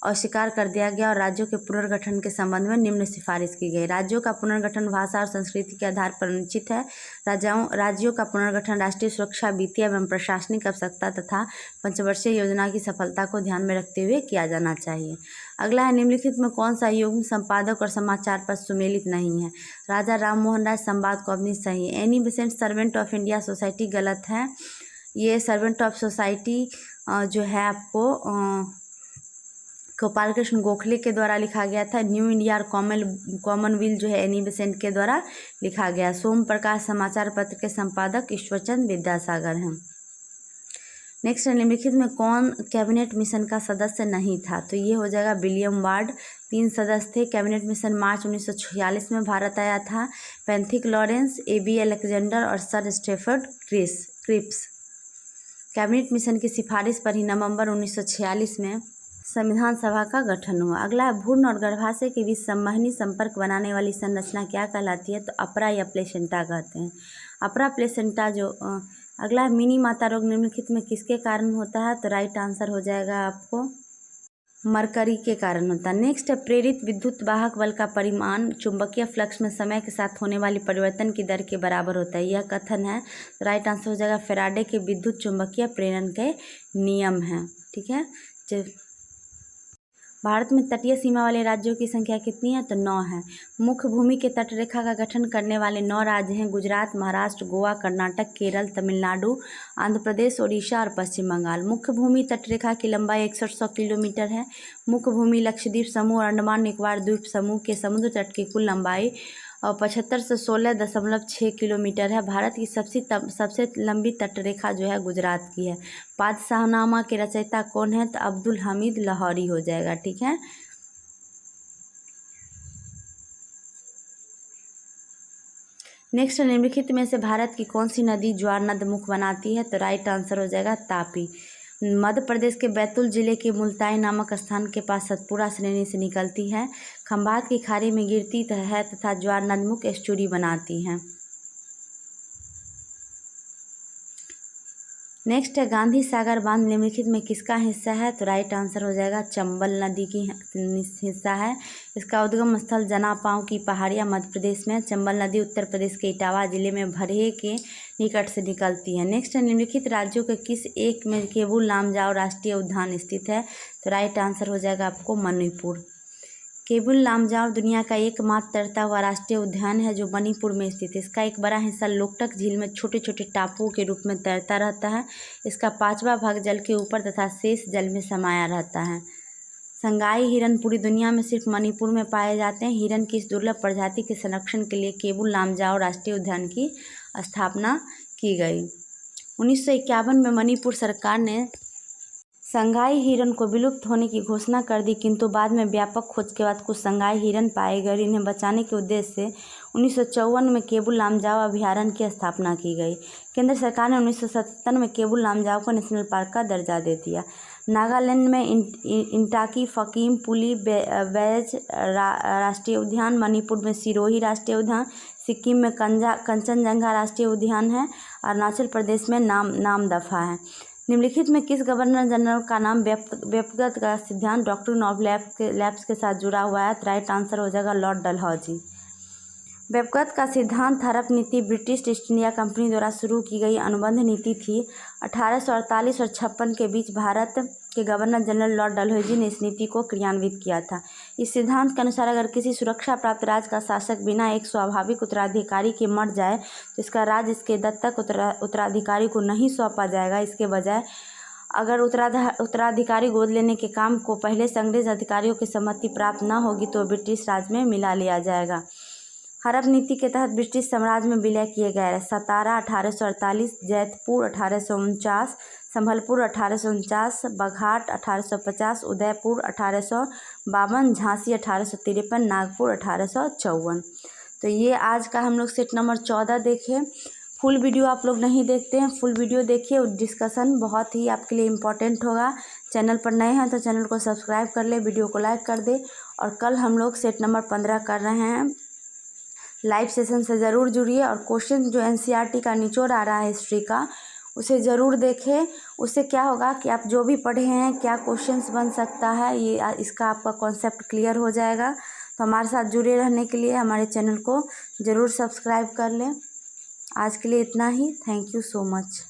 अस्वीकार कर दिया गया और राज्यों के पुनर्गठन के संबंध में निम्न सिफारिश की गई। राज्यों का पुनर्गठन भाषा और संस्कृति के आधार पर अनुचित है। राज्यों का पुनर्गठन राष्ट्रीय सुरक्षा, वित्तीय एवं प्रशासनिक आवश्यकता तथा पंचवर्षीय योजना की सफलता को ध्यान में रखते हुए किया जाना चाहिए। अगला है, निम्नलिखित में कौन सा युग्म संपादक और समाचार पत्र सुमेलित नहीं है। राजा राम मोहन राय संवाद कॉग्नि सही है। Annie Besant servant of India society गलत है। ये सर्वेंट ऑफ सोसाइटी जो है आपको गोपाल कृष्ण गोखले के द्वारा लिखा गया था। न्यू इंडिया और कॉमनवेल्थ जो है एनी बेसेंट के द्वारा लिखा गया। सोम प्रकाश समाचार पत्र के संपादक ईश्वरचंद विद्यासागर हैं। नेक्स्ट, निम्नलिखित में कौन कैबिनेट मिशन का सदस्य नहीं था, तो ये हो जाएगा विलियम वार्ड। 3 सदस्य थे। कैबिनेट मिशन मार्च 1946 में भारत आया था। Pethick Lawrence, A B. अलेक्जेंडर और sir Stafford Cripps. Cabinet mission की सिफारिश पर ही नवंबर 1946 में संविधान सभा का गठन हुआ। अगला है, भ्रूण और गर्भाशय के बीच संवहनी संपर्क बनाने वाली संरचना क्या कहलाती है, तो अपरा या प्लेसेंटा कहते हैं। अपरा प्लेसेंटा जो अगला है, मिनी माता रोग निम्नलिखित में किसके कारण होता है, तो राइट आंसर हो जाएगा आपको मरकरी के कारण होता है। नेक्स्ट है, प्रेरित विद्युत वाहक बल का परिमाण चुंबकीय फ्लक्स में समय के साथ होने वाली परिवर्तन की दर के बराबर होता है। यह कथन है, तो राइट आंसर हो जाएगा फैराडे के विद्युत चुंबकीय प्रेरण के नियम हैं। ठीक है। भारत में तटीय सीमा वाले राज्यों की संख्या कितनी है, तो 9 है। मुख्य भूमि के तटरेखा का गठन करने वाले 9 राज्य हैं गुजरात, महाराष्ट्र, गोवा, कर्नाटक, केरल, तमिलनाडु, आंध्र प्रदेश, ओडिशा और पश्चिम बंगाल। मुख्य भूमि तटरेखा की लंबाई 6100 किलोमीटर है। मुख्य भूमि लक्षद्वीप समूह और अंडमान निकोबार द्वीप समूह के समुद्र तट की कुल लंबाई 75 से 16.6 किलोमीटर है। भारत की सबसे लंबी तटरेखा जो है गुजरात की है। पादशाहनामा के रचयिता कौन है, तो अब्दुल हमीद लाहौरी हो जाएगा। ठीक है। नेक्स्ट, निम्नलिखित में से भारत की कौन सी नदी ज्वार नदमुख बनाती है, तो राइट आंसर हो जाएगा तापी। मध्य प्रदेश के बैतूल जिले के मुल्ताई नामक स्थान के पास सतपुरा श्रेणी से निकलती है। खंभात की खाड़ी में गिरती है तथा ज्वार नदमुख एस्चुरी बनाती हैं। नेक्स्ट है, गांधी सागर बांध निम्नलिखित में किसका हिस्सा है, तो राइट आंसर हो जाएगा चंबल नदी की हिस्सा है। इसका उद्गम स्थल जनापांव की पहाड़ियाँ मध्य प्रदेश में। चंबल नदी उत्तर प्रदेश के इटावा जिले में भरे के निकट से निकलती है। नेक्स्ट है, निम्नलिखित राज्यों के किस एक में केबुल लामजाओ राष्ट्रीय उद्यान स्थित है, तो राइट आंसर हो जाएगा आपको मणिपुर। केबुल लामजाओ दुनिया का एकमात्र तैरता हुआ राष्ट्रीय उद्यान है जो मणिपुर में स्थित है। इसका एक बड़ा हिस्सा लोकटक झील में छोटे छोटे टापुओं के रूप में तैरता रहता है। इसका 5वां भाग जल के ऊपर तथा शेष जल में समाया रहता है। संगाई हिरन पूरी दुनिया में सिर्फ मणिपुर में पाए जाते हैं। हिरन की इस दुर्लभ प्रजाति के संरक्षण के लिए केबुल लामजाओ राष्ट्रीय उद्यान की स्थापना की गई। 1951 में मणिपुर सरकार ने संगाई हिरन को विलुप्त होने की घोषणा कर दी, किंतु बाद में व्यापक खोज के बाद कुछ संगाई हिरन पाए गए। इन्हें बचाने के उद्देश्य से 1954 में केबुल लामजाओ अभयारण्य की स्थापना की गई। केंद्र सरकार ने 1977 में केबुल लामजाओ को नेशनल पार्क का दर्जा दे दिया। नागालैंड में इंटाकी फकीम पुली बैज राष्ट्रीय उद्यान, मणिपुर में सिरोही राष्ट्रीय उद्यान, सिक्किम में कंचनजंगा राष्ट्रीय उद्यान है, अरुणाचल प्रदेश में नामदफा है। निम्नलिखित में किस गवर्नर जनरल का नाम व्यक्तिगत का सिद्धांत डॉक्ट्रिन ऑफ लैप्स के साथ जुड़ा हुआ है? राइट आंसर हो जाएगा लॉर्ड डलहौजी। व्यक्तिगत का सिद्धांत हड़प नीति ब्रिटिश ईस्ट इंडिया कंपनी द्वारा शुरू की गई अनुबंध नीति थी। 1848 और 56 के बीच भारत के गवर्नर जनरल लॉर्ड डलहौजी ने इस नीति को क्रियान्वित किया था। इस सिद्धांत के अनुसार अगर किसी सुरक्षा प्राप्त राज्य का शासक बिना एक स्वाभाविक उत्तराधिकारी के मर जाए तो इसका राज्य इसके दत्तक उत्तराधिकारी को नहीं सौंपा जाएगा। इसके बजाय अगर उत्तराधिकारी गोद लेने के काम को पहले से अंग्रेज अधिकारियों की सहमति प्राप्त न होगी तो ब्रिटिश राज में मिला लिया जाएगा। हड़प नीति के तहत ब्रिटिश साम्राज्य में विलय किए गए सतारा 1848, जैतपुर 1849, संभलपुर 1849, बघाट 1850, उदयपुर 1852, झांसी 1853, नागपुर 1854। तो ये आज का हम लोग सेट नंबर 14 देखे। फुल वीडियो आप लोग नहीं देखते हैं, फुल वीडियो देखिए। डिस्कशन बहुत ही आपके लिए इम्पोर्टेंट होगा। चैनल पर नए हैं तो चैनल को सब्सक्राइब कर ले, वीडियो को लाइक कर दे। और कल हम लोग सेट नंबर 15 कर रहे हैं। लाइव सेशन से ज़रूर जुड़िए और क्वेश्चन जो एनसीईआरटी का निचोड़ आ रहा है हिस्ट्री का उसे ज़रूर देखें। उससे क्या होगा कि आप जो भी पढ़े हैं क्या क्वेश्चंस बन सकता है ये इसका आपका कॉन्सेप्ट क्लियर हो जाएगा। तो हमारे साथ जुड़े रहने के लिए हमारे चैनल को ज़रूर सब्सक्राइब कर लें। आज के लिए इतना ही। Thank you so much.